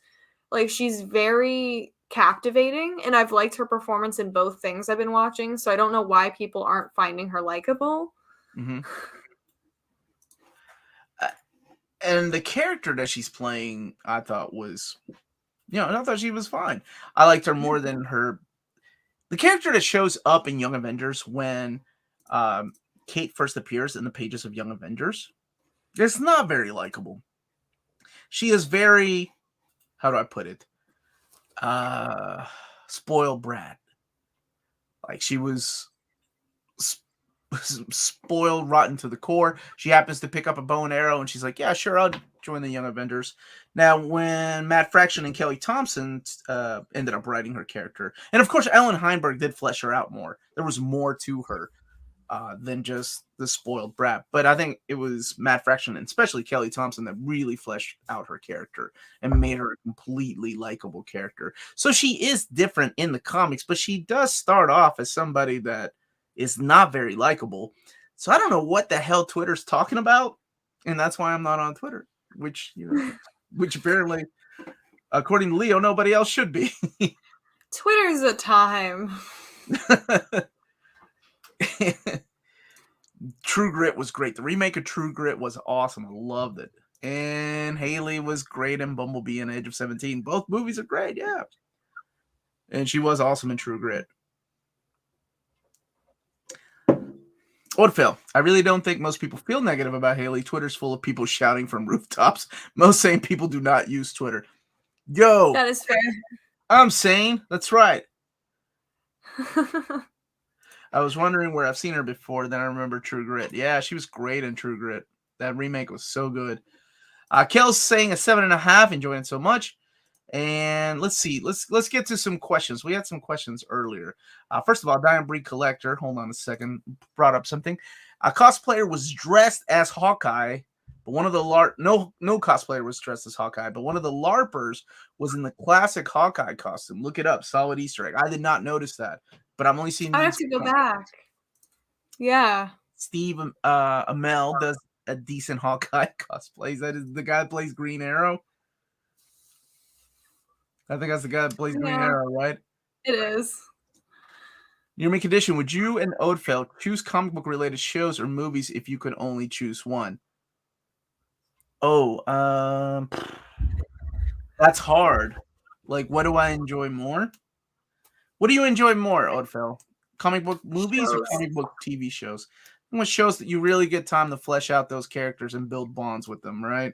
like she's very captivating, and I've liked her performance in both things I've been watching, so I don't know why people aren't finding her likable. Mm-hmm. And the character that she's playing, I thought was, I thought she was fine. I liked her more than the character that shows up in Young Avengers when Kate first appears in the pages of Young Avengers. It's not very likable. She is very, how do I put it? Spoiled brat. Like, she was spoiled rotten to the core. She happens to pick up a bow and arrow, and she's like, yeah, sure, I'll join the Young Avengers. Now, when Matt Fraction and Kelly Thompson ended up writing her character, and of course, Ellen Heinberg did flesh her out more. There was more to her than just the spoiled brat. But I think it was Matt Fraction and especially Kelly Thompson that really fleshed out her character and made her a completely likable character. So she is different in the comics, but she does start off as somebody that is not very likable. So I don't know what the hell Twitter's talking about, and that's why I'm not on Twitter, which apparently, according to Leo, nobody else should be. Twitter's a time. True Grit was great. The remake of True Grit was awesome. I loved it. And Haley was great in Bumblebee and Age of 17. Both movies are great, yeah. And she was awesome in True Grit. Ødfel, I really don't think most people feel negative about Haley. Twitter's full of people shouting from rooftops. Most sane people do not use Twitter. Yo. That is fair. I'm sane. That's right. I was wondering where I've seen her before. Then I remember True Grit. Yeah, she was great in True Grit. That remake was so good. Kel's saying a 7.5, enjoying it so much. And let's see. Let's get to some questions. We had some questions earlier. First of all, Diane Breed Collector. Hold on a second. Brought up something. A cosplayer was dressed as Hawkeye, but one of the no cosplayer was dressed as Hawkeye, but one of the LARPers was in the classic Hawkeye costume. Look it up. Solid Easter egg. I did not notice that, but I'm only seeing. I have to go back. Yeah. Steve Amell does a decent Hawkeye cosplay. Is that the guy that plays Green Arrow? I think that's the guy that plays Green Arrow, right? It is. Your main condition, would you and Ødfel choose comic book related shows or movies if you could only choose one? Oh, that's hard. Like, what do I enjoy more? What do you enjoy more, Ødfel? Comic book movies or comic book TV shows? What shows that you really get time to flesh out those characters and build bonds with them, right?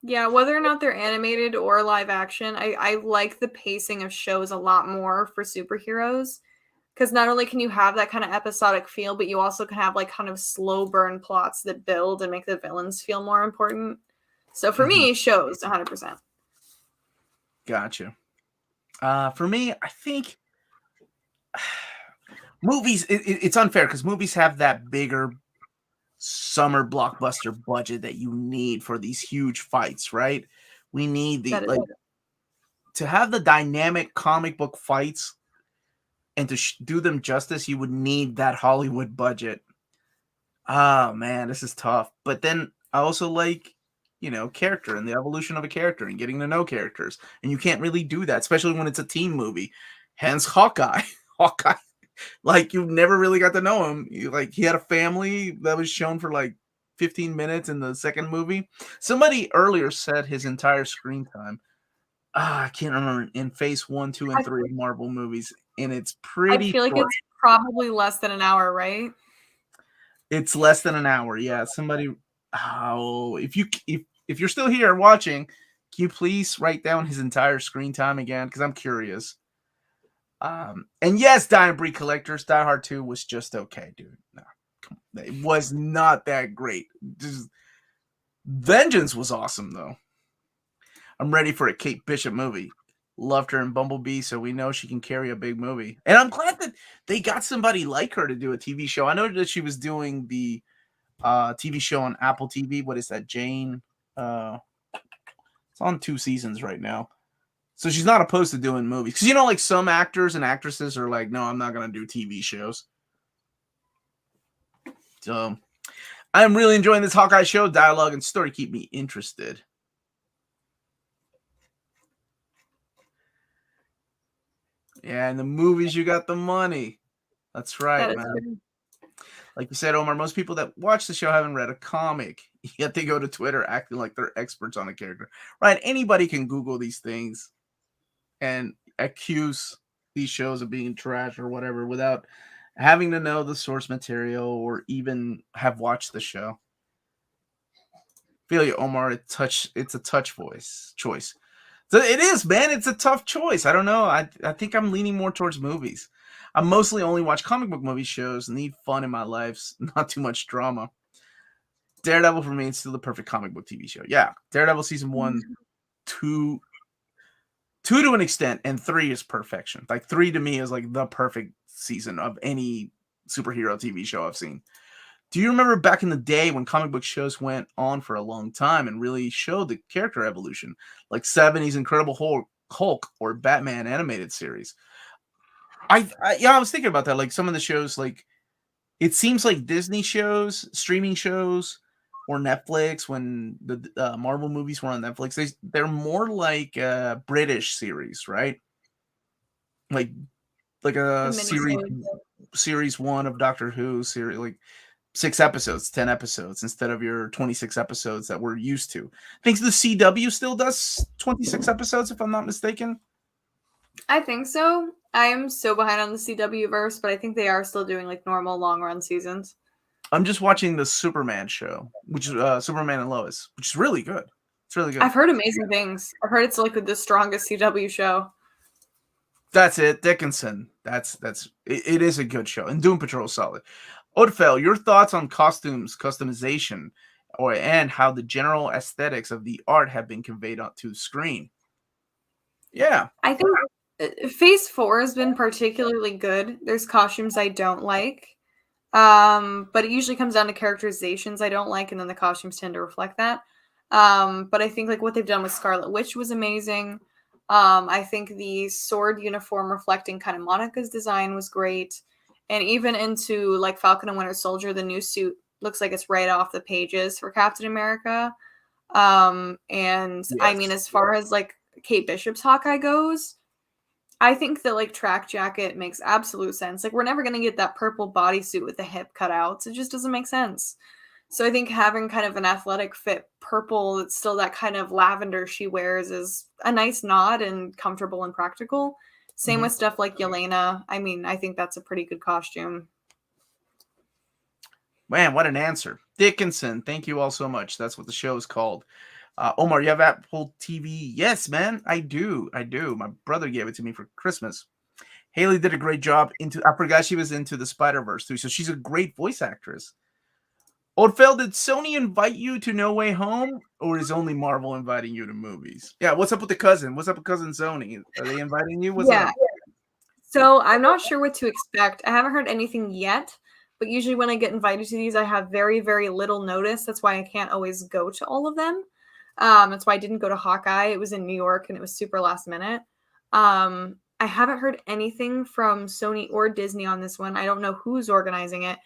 Yeah, whether or not they're animated or live action, I like the pacing of shows a lot more for superheroes. Because not only can you have that kind of episodic feel, but you also can have like kind of slow burn plots that build and make the villains feel more important. So for me, shows 100%. Gotcha. For me, I think movies. It's unfair because movies have that bigger summer blockbuster budget that you need for these huge fights, right? We need to have the dynamic comic book fights. And to do them justice, you would need that Hollywood budget. Oh, man, this is tough. But then I also like, character and the evolution of a character and getting to know characters. And you can't really do that, especially when it's a team movie. Hence Hawkeye. Hawkeye, like, you never really got to know him. He had a family that was shown for, 15 minutes in the second movie. Somebody earlier said his entire screen time. I can't remember, in phase 1, 2, and 3 of Marvel movies. And it's pretty I feel like short. it's probably less than an hour, right? It's less than an hour. Yeah. Somebody, if you're still here watching, can you please write down his entire screen time again? Because I'm curious. And yes, Diane Breed Collectors, Die Hard 2 was just okay, dude. No, come on. It was not that great. Vengeance was awesome, though. I'm ready for a Kate Bishop movie. Loved her in Bumblebee, so we know she can carry a big movie. And I'm glad that they got somebody like her to do a TV show. I know that she was doing the TV show on Apple TV. What is that, Jane? It's on 2 seasons right now. So she's not opposed to doing movies. Because, some actors and actresses are like, no, I'm not going to do TV shows. So I'm really enjoying this Hawkeye show. Dialogue and story keep me interested. Yeah, in the movies, you got the money. That's right, man. True. Like you said, Omar, most people that watch the show haven't read a comic, yet they go to Twitter acting like they're experts on a character. Right? Anybody can Google these things and accuse these shows of being trash or whatever without having to know the source material or even have watched the show. Feel you, Omar. It's a touch choice. So it is, man. It's a tough choice. I don't know. I think I'm leaning more towards movies. I mostly only watch comic book movie shows. Need fun in my life, not too much drama. Daredevil for me is still the perfect comic book TV show. Yeah, Daredevil season 1, 2 to an extent, and 3 is perfection. 3 to me is the perfect season of any superhero TV show I've seen. Do you remember back in the day when comic book shows went on for a long time and really showed the character evolution, like 70s Incredible Hulk or Batman animated series? I was thinking about that. Some of the shows, it seems like Disney shows, streaming shows, or Netflix, when the Marvel movies were on Netflix, they're more like a British series, right? Like a series 1 of Doctor Who series, 6 episodes, 10 episodes, instead of your 26 episodes that we're used to. I think the CW still does 26 episodes, if I'm not mistaken. I think so. I am so behind on the CW verse, but I think they are still doing normal long run seasons. I'm just watching the Superman show, which is Superman and Lois, which is really good. It's really good. I've heard amazing things. I've heard it's the strongest CW show. That's it, Dickinson. It is a good show, and Doom Patrol is solid. Ødfel, your thoughts on customization, and how the general aesthetics of the art have been conveyed onto the screen? Yeah. I think Phase 4 has been particularly good. There's costumes I don't like. But it usually comes down to characterizations I don't like, and then the costumes tend to reflect that. But I think like what they've done with Scarlet Witch was amazing. I think the sword uniform reflecting kind of Monica's design was great. And even into like Falcon and Winter Soldier, the new suit looks like it's right off the pages for Captain America. And I mean, Yes. as far as like Kate Bishop's Hawkeye goes, I think the like track jacket makes absolute sense. Like we're never gonna get that purple bodysuit with the hip cutouts. It just doesn't make sense. So I think having kind of an athletic fit purple that's still that kind of lavender she wears is a nice nod and comfortable and practical. Same with stuff like Yelena. I mean, I think that's a pretty good costume. Man, what an answer. Dickinson, thank you all so much. That's what the show is called. Omar, you have Apple TV? Yes, man, I do. My brother gave it to me for Christmas. Haley did a great job I forgot she was into the Spider-Verse too, so she's a great voice actress. Ødfel, did Sony invite you to No Way Home, or is only Marvel inviting you to movies? Yeah, what's up with the cousin? What's up with cousin Sony? Are they inviting you? What's up? So I'm not sure what to expect. I haven't heard anything yet, but usually when I get invited to these, I have very, very little notice. That's why I can't always go to all of them. That's why I didn't go to Hawkeye. It was in New York and it was super last minute. I haven't heard anything from Sony or Disney on this one. I don't know who's organizing it.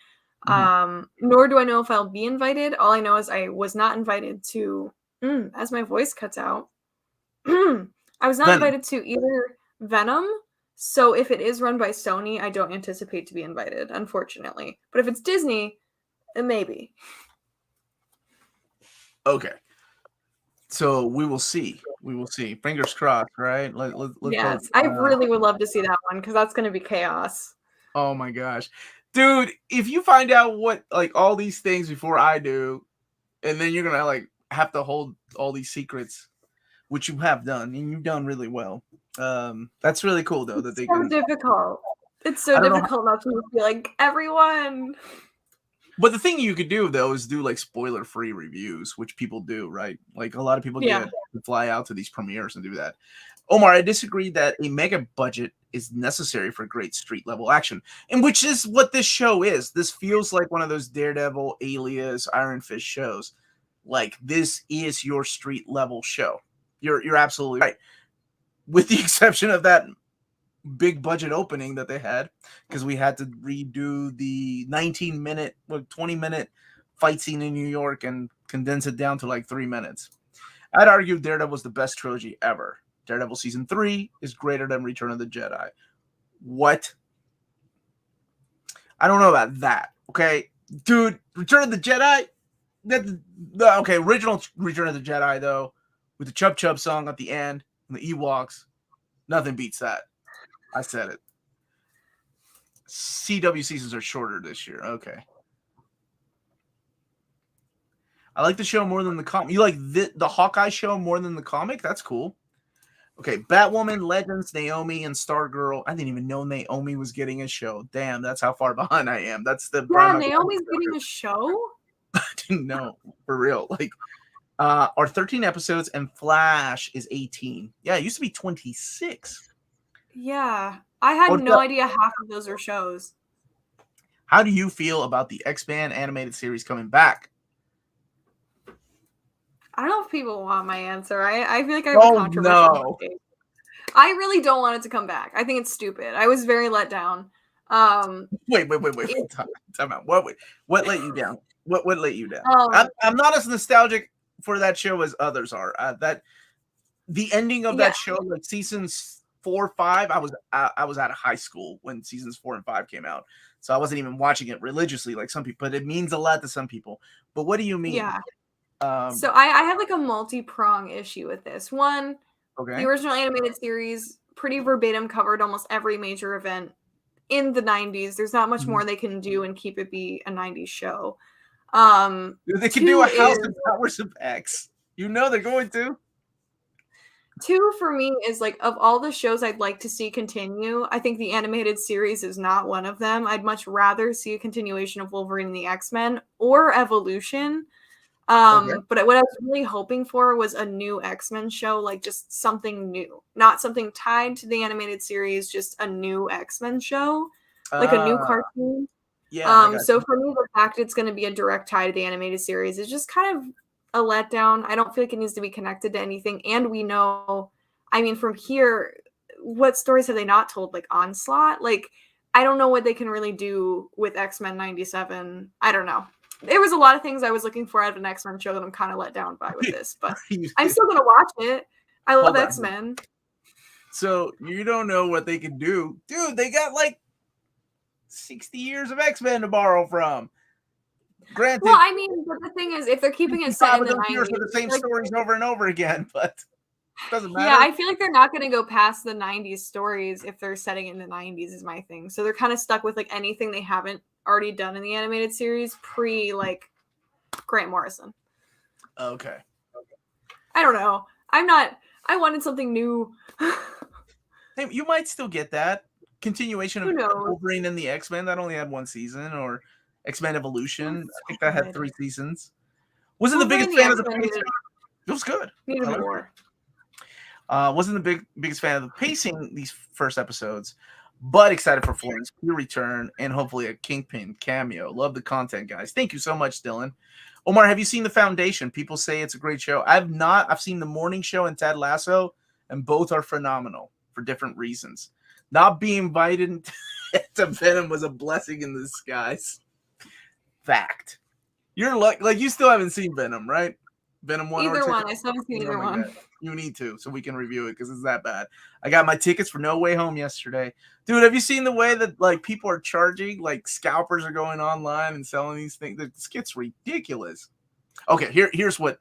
Nor do I know if I'll be invited. All I know is I was not invited to, as my voice cuts out, I was not invited to either Venom. So if it is run by Sony, I don't anticipate to be invited, unfortunately. But if it's Disney, maybe. Okay. So we will see. Fingers crossed, right? Let's yes, I really would love to see that one because that's going to be chaos. Oh my gosh. Dude, if you find out what like all these things before I do, and then you're gonna like have to hold all these secrets, which you have done, and you've done really well. That's really cool though that they so difficult. It's so difficult not to be like everyone. But the thing you could do though is do like spoiler-free reviews, which people do, right? Like a lot of people get to fly out to these premieres and do that. Omar, I disagree that a mega budget is necessary for great street level action, and which is what this show is. This feels like one of those Daredevil, Alias, Iron Fist shows. Like this is your street level show. You're absolutely right, with the exception of that big budget opening that they had, because we had to redo the 19-minute, 20-minute fight scene in New York and condense it down to like 3 minutes. I'd argue Daredevil was the best trilogy ever. Daredevil season 3 is greater than Return of the Jedi. What? I don't know about that. Okay, dude, Return of the Jedi. Okay, original Return of the Jedi though, with the Chub Chub song at the end and the Ewoks, nothing beats that. I said it. CW seasons are shorter this year. Okay. I like the show more than the comic. You like the Hawkeye show more than the comic? That's cool. Okay, Batwoman, Legends, Naomi, and Stargirl. I didn't even know Naomi was getting a show. Damn, that's how far behind I am. That's the Naomi's getting a show? I didn't know, for real. Like, are 13 episodes, and Flash is 18. Yeah, it used to be 26. Yeah, I had no idea half of those are shows. How do you feel about the X-Men animated series coming back? I don't know if people want my answer. I feel like I have a controversial take. I really don't want it to come back. I think it's stupid. I was very let down. Wait. Time out. What let you down? What let you down? I'm not as nostalgic for that show as others are. That the ending of that show, like seasons 4, 5, I was out of high school when seasons 4 and 5 came out, so I wasn't even watching it religiously like some people. But it means a lot to some people. But what do you mean? Yeah. So I have like a multi-prong issue with this. One, the original animated series pretty verbatim covered almost every major event in the 90s. There's not much more they can do and keep it be a 90s show. They can do a House of Powers of X. You know they're going to. 2 for me is like, of all the shows I'd like to see continue, I think the animated series is not one of them. I'd much rather see a continuation of Wolverine and the X-Men or Evolution. But what I was really hoping for was a new X-Men show, like just something new, not something tied to the animated series, just a new X-Men show, like a new cartoon. Yeah, I got So you. for me, the fact it's going to be a direct tie to the animated series is just kind of a letdown. I don't feel like it needs to be connected to anything. And we know, I mean, from here, what stories have they not told? Like Onslaught? Like, I don't know what they can really do with X-Men 97. I don't know. There was a lot of things I was looking for out of an X-Men show that I'm kind of let down by with this, but I'm still going to watch it. I love X-Men. So you don't know what they can do. Dude, they got like 60 years of X-Men to borrow from. Granted, well, I mean, but the thing is, if they're keeping it set in the 90s, for the same stories over and over again, but it doesn't matter. Yeah, I feel like they're not going to go past the 90s stories if they're setting it in the 90s is my thing. So they're kind of stuck with like anything they haven't already done in the animated series pre like Grant Morrison. Okay. I don't know. I wanted something new. Hey, you might still get that continuation Who of knows? Wolverine and the X-Men that only had one season, or X-Men Evolution. I think that had 3 seasons. Wasn't the biggest fan of the pacing. It was good. Needed more. Wasn't the biggest fan of the pacing these first episodes, but excited for Florence to return and hopefully a Kingpin cameo. Love the content, guys. Thank you so much, Dylan. Omar, have you seen The Foundation? People say it's a great show. I've not. I've seen The Morning Show and Ted Lasso, and both are phenomenal for different reasons. Not being invited to Venom was a blessing in disguise. Fact. You're like you still haven't seen Venom, right? Venom 1 either or 2? one. I still haven't seen either one. God. You need to, so we can review it because it's that bad. I got my tickets for No Way Home yesterday. Dude, have you seen the way that like people are charging? Like scalpers are going online and selling these things. This gets ridiculous. Okay, here's what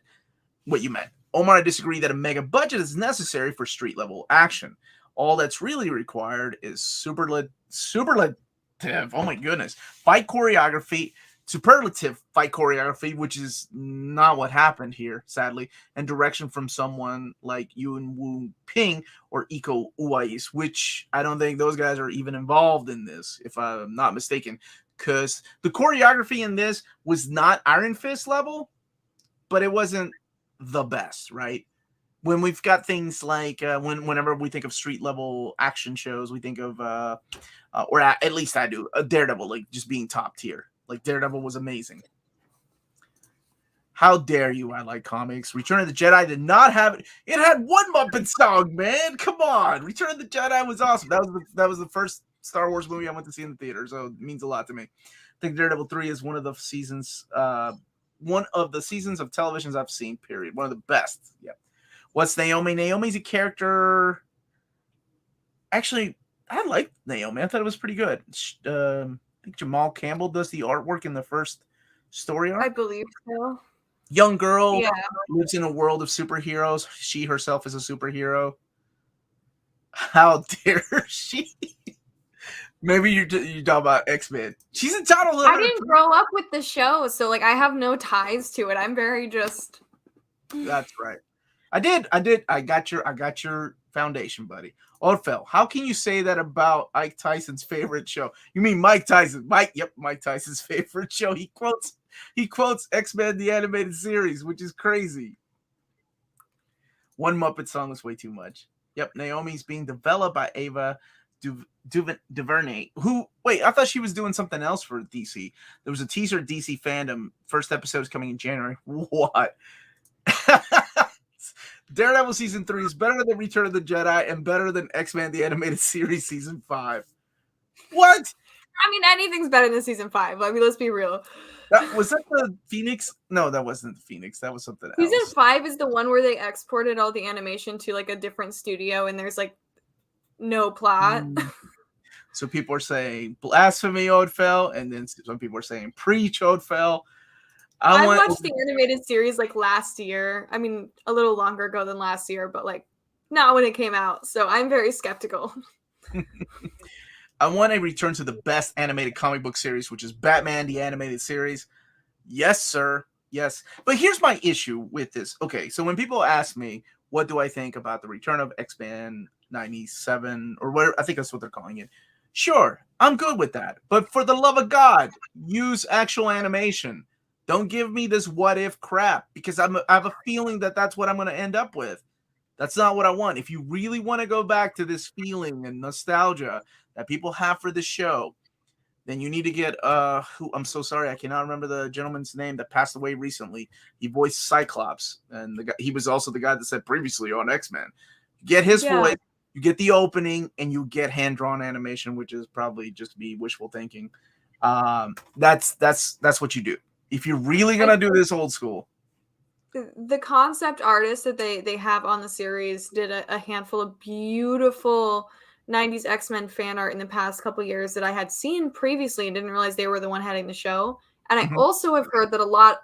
you meant. Omar, I disagree that a mega budget is necessary for street level action. All that's really required is superlative. Oh my goodness. Superlative fight choreography, which is not what happened here, sadly, and direction from someone like Yuen Wu Ping or Iko Uwais, which I don't think those guys are even involved in this, if I'm not mistaken, because the choreography in this was not Iron Fist level, but it wasn't the best, right? When we've got things like whenever we think of street level action shows, we think of, or at least I do, a Daredevil, like just being top tier. Like Daredevil was amazing. How dare you? I like comics. Return of the Jedi did not have it. It had one Muppet song, man. Come on. Return of the Jedi was awesome. That was the first Star Wars movie I went to see in the theater, so it means a lot to me. I think Daredevil 3 is one of the seasons of televisions I've seen, period. One of the best. Yeah. What's Naomi? Naomi's a character. Actually, I liked Naomi. I thought it was pretty good. I think Jamal Campbell does the artwork in the first story arc. I believe so. Young girl lives in a world of superheroes. She herself is a superhero. How dare she? Maybe you're talking about X-Men. She's entitled. I didn't grow up with the show, so like I have no ties to it. I'm very just. That's right. I did. I got your foundation, buddy. Ødfel, how can you say that about Ike Tyson's favorite show? You mean Mike Tyson? Mike Tyson's favorite show. He quotes X-Men the animated series, which is crazy. One Muppet song was way too much. Yep, Naomi's being developed by Ava DuVernay. I thought she was doing something else for DC. There was a teaser DC fandom. First episode is coming in January. What? Daredevil season 3 is better than Return of the Jedi and better than X-Men the Animated Series season 5. What? I mean, anything's better than season 5. I mean, let's be real. Was that the Phoenix? No, that wasn't the Phoenix. That was something else. Season 5 is the one where they exported all the animation to like a different studio and there's like no plot. So people are saying blasphemy, Ødfel, and then some people are saying preach, Ødfel. I watched the animated series like last year. I mean, a little longer ago than last year, but like not when it came out. So I'm very skeptical. I want to return to the best animated comic book series, which is Batman, the animated series. Yes, sir. Yes. But here's my issue with this. Okay, so when people ask me, what do I think about the return of X-Men 97 or whatever, I think that's what they're calling it. Sure, I'm good with that. But for the love of God, use actual animation. Don't give me this what if crap, because I have a feeling that that's what I'm going to end up with. That's not what I want. If you really want to go back to this feeling and nostalgia that people have for the show, then you need to get who, I'm so sorry, I cannot remember the gentleman's name that passed away recently. He voiced Cyclops, and the guy, he was also the guy that said previously on X-Men. Get his voice, you get the opening, and you get hand-drawn animation, which is probably just me wishful thinking. That's what you do if you're really gonna do this old school. The concept artist that they have on the series did a handful of beautiful 90s X-Men fan art in the past couple years that I had seen previously and didn't realize they were the one heading the show. And I also have heard that a lot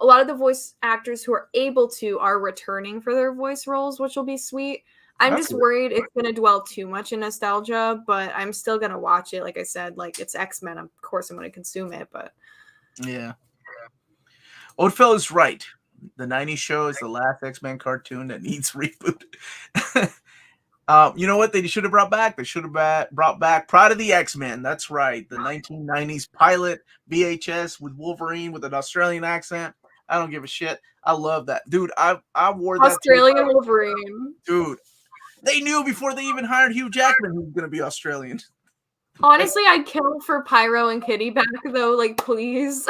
of the voice actors who are able to are returning for their voice roles, which will be sweet. I'm just worried it's going to dwell too much in nostalgia, but I'm still going to watch it. Like I said, like it's X-Men. Of course I'm going to consume it, but yeah. Ødfel is right. The 90s show is the last X-Men cartoon that needs reboot. You know what they should have brought back? They should have brought back Pride of the X-Men. That's right. The 1990s pilot VHS with Wolverine with an Australian accent. I don't give a shit. I love that. Dude, I wore that. Australian Wolverine. Dude, they knew before they even hired Hugh Jackman who was going to be Australian. Honestly, I'd kill for Pyro and Kitty back, though. Like, please.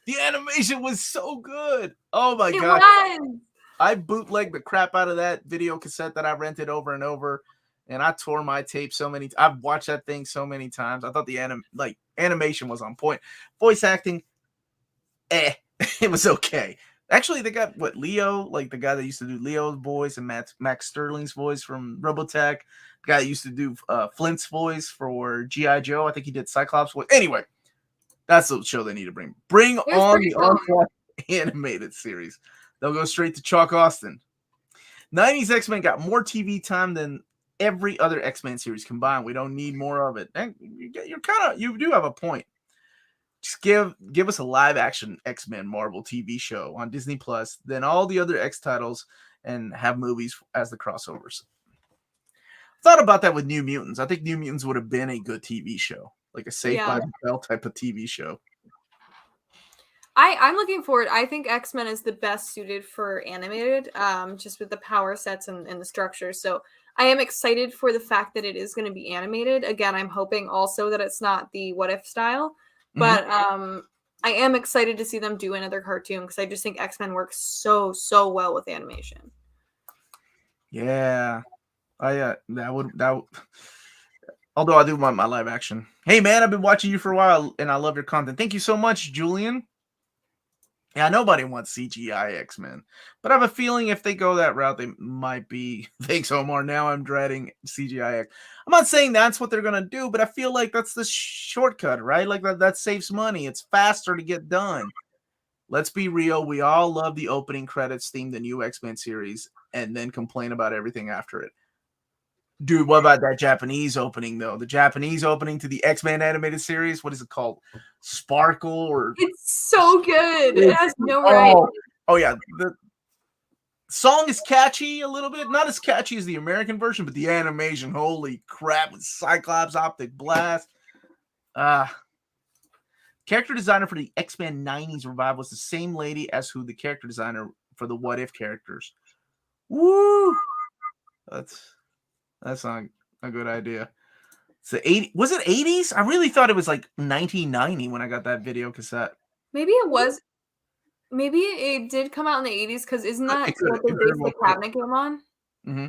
The animation was so good. Oh, my God. Was. I bootlegged the crap out of that video cassette that I rented over and over, and I tore my tape so many. I've watched that thing so many times. I thought the animation was on point. Voice acting, it was okay. Actually, they got Leo, like the guy that used to do Leo's voice and Max Sterling's voice from Robotech. The guy that used to do Flint's voice for G.I. Joe. I think he did Cyclops voice. Anyway, that's the show they need to bring. Bring on the Onslaught animated series. They'll go straight to Chalk Austin. 90s X-Men got more TV time than every other X-Men series combined. We don't need more of it. And you do have a point. Just give us a live action X-Men Marvel TV show on Disney Plus, then all the other X titles, and have movies as the crossovers. Thought about that with New Mutants. I think New Mutants would have been a good TV show, like a Saved by the Bell type of TV show. I'm looking forward. I think X-Men is the best suited for animated, just with the power sets and the structure. So I am excited for the fact that it is going to be animated. Again, I'm hoping also that it's not the What If style, but I am excited to see them do another cartoon because I just think X-Men works so well with animation. Yeah, that would. Although I do want my live action. Hey man, I've been watching you for a while and I love your content. Thank you so much, Julian. Yeah, nobody wants CGI X-Men, but I have a feeling if they go that route, they might be. Thanks, Omar. Now I'm dreading CGI X. I'm not saying that's what they're gonna do, but I feel like that's the shortcut, right? Like that saves money. It's faster to get done. Let's be real. We all love the opening credits theme, the new X-Men series, and then complain about everything after it. Dude, what about that Japanese opening, though? The Japanese opening to the X-Men animated series? What is it called? Sparkle? Or it's so good. It has no right. Oh, yeah. The song is catchy a little bit. Not as catchy as the American version, but the animation, holy crap, with Cyclops Optic Blast. Character designer for the X-Men 90s revival was the same lady as who the character designer for the What If characters. Woo! That's not a good idea. So was it 80s? I really thought it was like 1990 when I got that video cassette. Maybe it was. Maybe it did come out in the 80s because isn't that what they based the cabinet game on? Mm-hmm.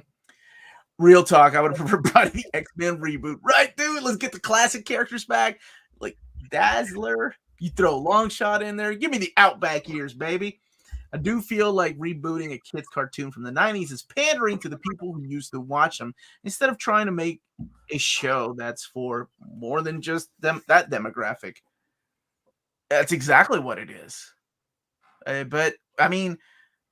Real talk, I would have preferred the X-Men reboot. Right, dude? Let's get the classic characters back. Like Dazzler. You throw Longshot in there. Give me the Outback years, baby. I do feel like rebooting a kid's cartoon from the 90s is pandering to the people who used to watch them instead of trying to make a show that's for more than just that demographic. That's exactly what it is. But, I mean,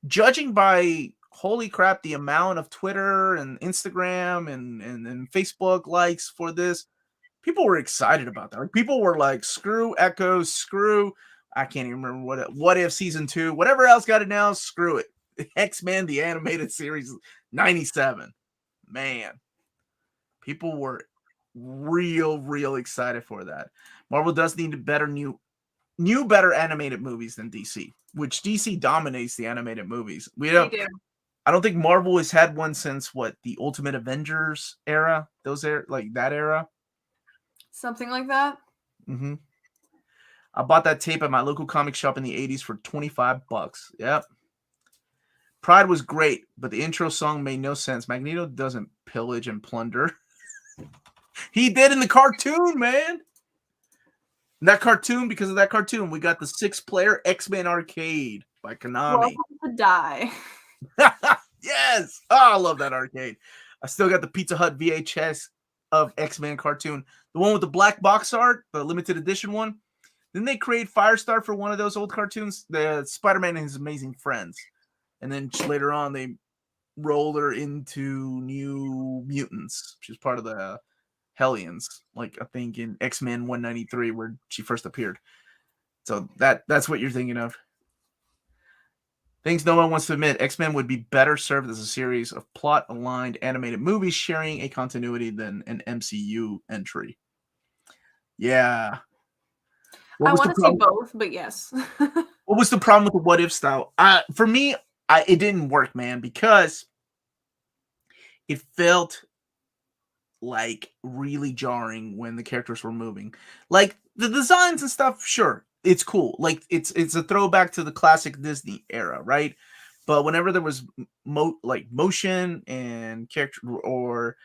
judging by, holy crap, the amount of Twitter and Instagram and Facebook likes for this, people were excited about that. Like, people were like, screw Echo, screw... I can't even remember what if season 2, whatever else got announced, screw it. X-Men, the animated series, 97. Man, people were real excited for that. Marvel does need a better new new better animated movies than DC, which DC dominates the animated movies. They do. I don't think Marvel has had one since the Ultimate Avengers era, like that era. Something like that. Mm-hmm. I bought that tape at my local comic shop in the 80s for $25. Yep. Pride was great, but the intro song made no sense. Magneto doesn't pillage and plunder. He did in the cartoon, man. Because of that cartoon, we got the 6-player X-Men arcade by Konami. Welcome to die. Yes. Oh, I love that arcade. I still got the Pizza Hut VHS of X-Men cartoon. The one with the black box art, the limited edition one. Didn't they create Firestar for one of those old cartoons? The Spider-Man and His Amazing Friends. And then later on, they rolled her into New Mutants, which is part of the Hellions, like I think in X-Men 193, where she first appeared. So that's what you're thinking of. Things no one wants to admit, X-Men would be better served as a series of plot-aligned animated movies sharing a continuity than an MCU entry. Yeah. I want to see both, but yes. What was the problem with the what if style? For me, it didn't work, man, because it felt like really jarring when the characters were moving. Like the designs and stuff, sure, it's cool. Like it's a throwback to the classic Disney era, right? But whenever there was motion and characters were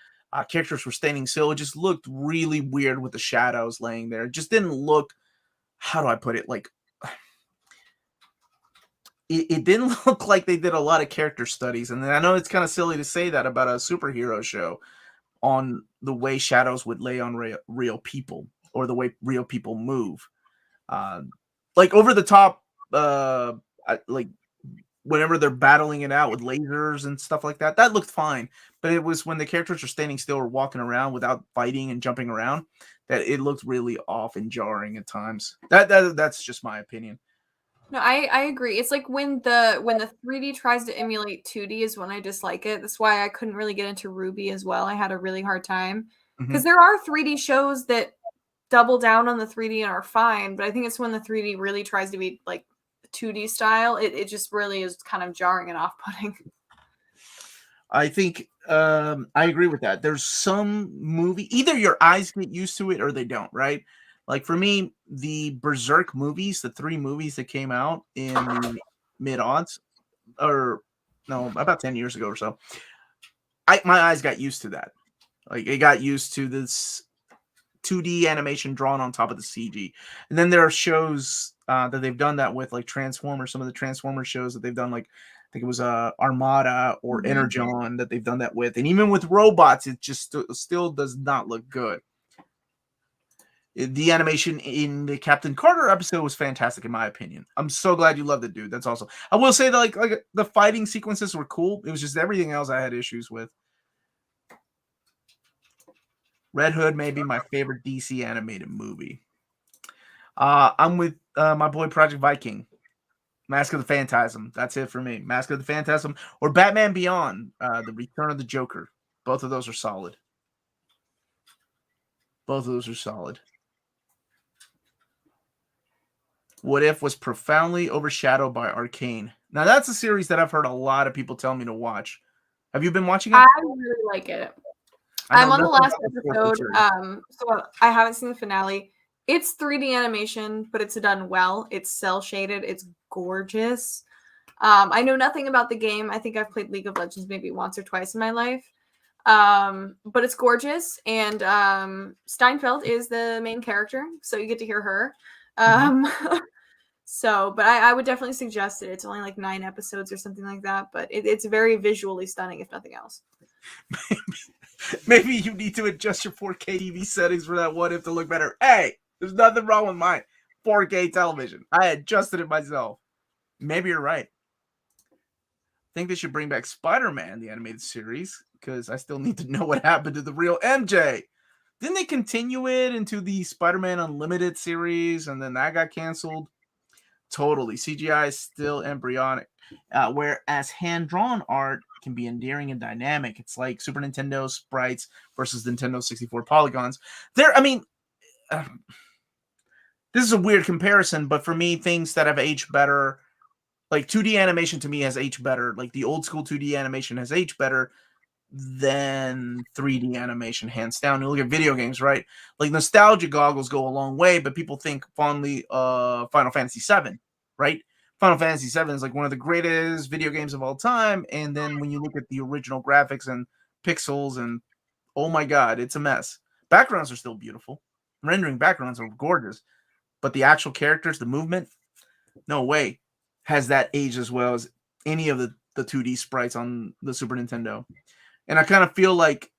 standing still, it just looked really weird with the shadows laying there. It just didn't look, how do I put it? Like it didn't look like they did a lot of character studies. And I know it's kind of silly to say that about a superhero show, on the way shadows would lay on real people, or the way real people move. Like over the top, like whenever they're battling it out with lasers and stuff like that, that looked fine. But it was when the characters are standing still or walking around without fighting and jumping around that it looked really off and jarring at times. That's just my opinion. No, I agree. It's like when the 3D tries to emulate 2D is when I dislike it. That's why I couldn't really get into Ruby as well. I had a really hard time because there are 3D shows that double down on the 3D and are fine, but I think it's when the 3D really tries to be like 2D style, it just really is kind of jarring and off-putting. I think I agree with that. There's some movie, either your eyes get used to it or they don't, right? Like for me, the Berserk movies, the 3 movies that came out in the mid-aughts, or no, about 10 years ago or so, my eyes got used to that. Like it got used to this 2D animation drawn on top of the CG. And then there are shows that they've done that with, like Transformers. Some of the Transformers shows that they've done, like I think it was Armada or Energon that they've done that with. And even with robots, it just still does not look good. The animation in the Captain Carter episode was fantastic, in my opinion. I'm so glad you loved it, dude. That's awesome. I will say that like the fighting sequences were cool. It was just everything else I had issues with. Red Hood may be my favorite DC animated movie. I'm with my boy Project Viking. Mask of the Phantasm. That's it for me. Mask of the Phantasm or Batman Beyond, The Return of the Joker. Both of those are solid. Both of those are solid. What If was profoundly overshadowed by Arcane. Now, that's a series that I've heard a lot of people tell me to watch. Have you been watching it? I really like it. I'm on the last episode, so I haven't seen the finale. It's 3D animation, but it's done well. It's cel shaded. It's gorgeous. I know nothing about the game. I think I've played League of Legends maybe once or twice in my life. But it's gorgeous, and Steinfeld is the main character, so you get to hear her. So, but I would definitely suggest it. It's only like 9 episodes or something like that, but it's very visually stunning, if nothing else. Maybe you need to adjust your 4K TV settings for that What If to look better. Hey, there's nothing wrong with mine. 4K television. I adjusted it myself. Maybe you're right. I think they should bring back Spider-Man, the animated series, because I still need to know what happened to the real MJ. Didn't they continue it into the Spider-Man Unlimited series, and then that got canceled? Totally. CGI is still embryonic, whereas hand-drawn art can be endearing and dynamic. It's like Super Nintendo sprites versus Nintendo 64 polygons. this is a weird comparison, but for me, things that have aged better, like 2D animation to me has aged better. Like the old school 2D animation has aged better than 3D animation, hands down. You look at video games, right? Like nostalgia goggles go a long way, but people think fondly of Final Fantasy VII, right? Final Fantasy VII is like one of the greatest video games of all time. And then when you look at the original graphics and pixels, and oh my god, it's a mess. Backgrounds are still beautiful. Rendering backgrounds are gorgeous, but the actual characters, the movement, no way has that aged as well as any of the 2D sprites on the Super Nintendo. And I kind of feel like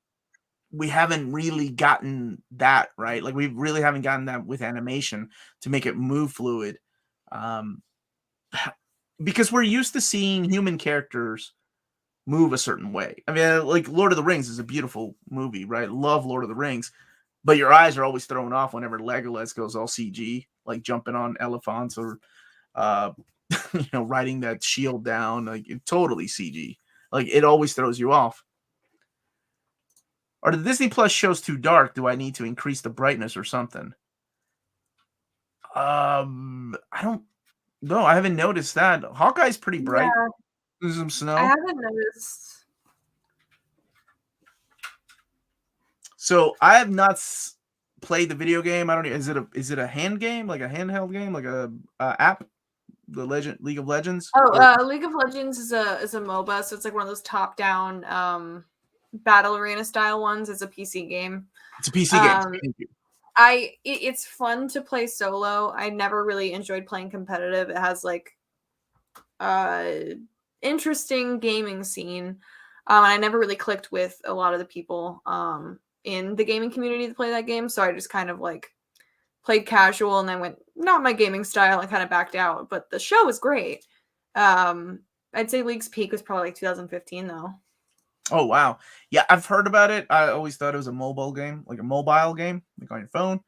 we haven't really gotten that right. Like we really haven't gotten that with animation to make it move fluid, um, because we're used to seeing human characters move a certain way. I mean, like Lord of the Rings is a beautiful movie, right? Love Lord of the Rings, but your eyes are always thrown off whenever Legolas goes all CG, like jumping on elephants or uh, riding that shield down, like totally CG. Like it always throws you off. Are the Disney Plus shows too dark? Do I need to increase the brightness or something? I don't know. I haven't noticed that. Hawkeye's pretty bright. Yeah, There's some I snow. haven't noticed. So I have not played the video game. I don't know. Is it a hand game, like a handheld game, like a app? The League of Legends. League of Legends is a MOBA, so it's like one of those top down battle arena style ones. It's a PC game. It's a PC game. Thank you. It's fun to play solo. I never really enjoyed playing competitive. It has like interesting gaming scene. And I never really clicked with a lot of the people in the gaming community to play that game. So I just kind of like played casual and then went, not my gaming style, and kind of backed out. But the show was great. I'd say League's peak was probably like 2015 though. Oh wow. Yeah, I've heard about it. I always thought it was a mobile game, like on your phone.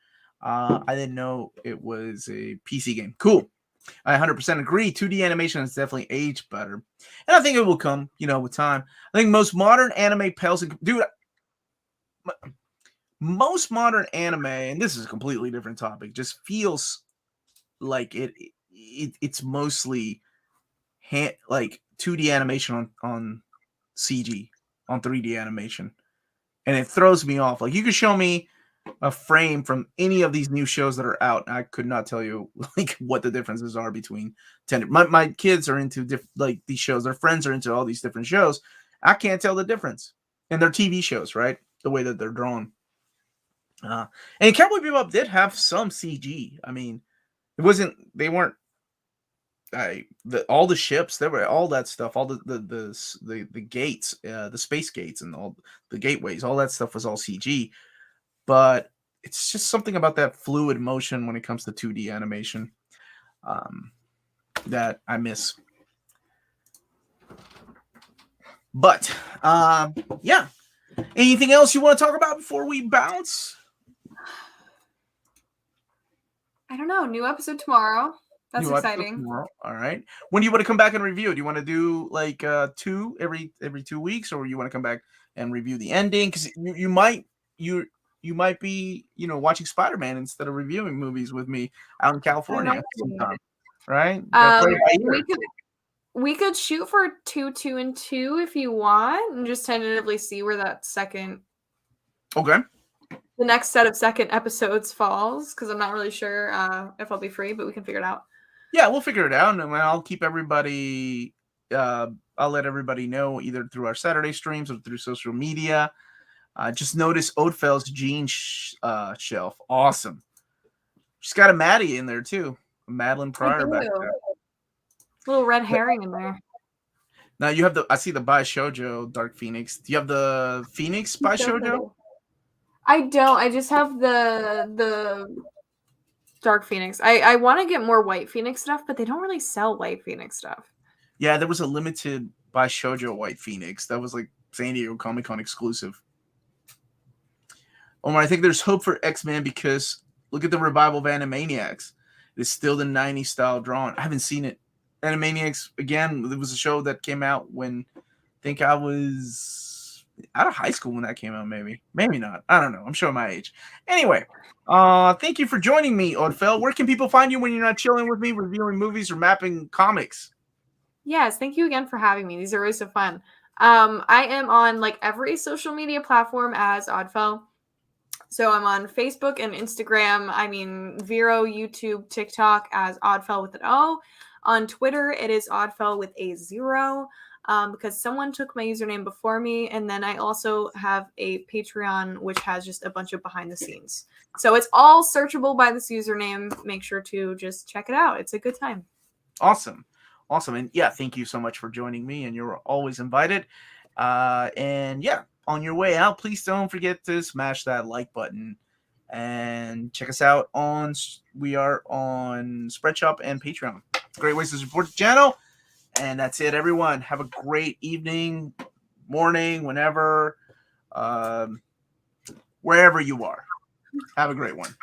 I didn't know it was a PC game. Cool. I 100% agree. 2D animation has definitely aged better. And I think it will come, with time. I think most modern anime pales in... Dude, most modern anime, and this is a completely different topic, just feels like it's mostly like 2D animation on CG, on 3D animation. And it throws me off. Like you could show me a frame from any of these new shows that are out, and I could not tell you like what the differences are between 10. My kids are into like these shows. Their friends are into all these different shows. I can't tell the difference. And they're TV shows, right? The way that they're drawn. And Cowboy Bebop did have some CG. I mean, they weren't all the ships, there were all that stuff, all the gates, the space gates and all the gateways, all that stuff was all CG. But it's just something about that fluid motion when it comes to 2D animation that I miss. But yeah. Anything else you want to talk about before we bounce? I don't know. New episode tomorrow. That's exciting. All right. When do you want to come back and review? Do you want to do like two every 2 weeks, or you want to come back and review the ending? Because you might be watching Spider-Man instead of reviewing movies with me out in California sometime, right? We could shoot for 2, 2, and 2 if you want, and just tentatively see where that the next set of second episodes falls, because I'm not really sure if I'll be free, but we can figure it out. Yeah, we'll figure it out, and I'll keep everybody. I'll let everybody know either through our Saturday streams or through social media. Just notice Ødfel's jean shelf. Awesome. She's got a Maddie in there too. Madeline Pryor back there. Little red herring in there. Now you have I see the Bai Shoujo Dark Phoenix. Do you have the Phoenix Bai Shoujo? I don't. I just have the Dark Phoenix. I want to get more White Phoenix stuff, but they don't really sell White Phoenix stuff. Yeah, there was a limited Bai Shoujo White Phoenix. That was like San Diego Comic-Con exclusive. Omar, I think there's hope for X-Men because look at the revival of Animaniacs. It's still the 90s style drawn. I haven't seen it. Animaniacs, again, it was a show that came out when I think I was out of high school when that came out, maybe not. I don't know. I'm showing my age. Anyway, thank you for joining me, Ødfel. Where can people find you when you're not chilling with me, reviewing movies or mapping comics? Yes, thank you again for having me. These are always so fun. I am on like every social media platform as Oddfell. So I'm on Facebook and Instagram. I mean, Vero, YouTube, TikTok as Oddfell with an O. On Twitter, it is Oddfell with a 0. Because someone took my username before me. And then I also have a Patreon, which has just a bunch of behind the scenes. So it's all searchable by this username. Make sure to just check it out. It's a good time. Awesome. And yeah, thank you so much for joining me. And you're always invited. And yeah, on your way out, please don't forget to smash that like button and check us out we are on Spreadshop and Patreon. Great ways to support the channel. And that's it, everyone. Have a great evening, morning, whenever, wherever you are. Have a great one.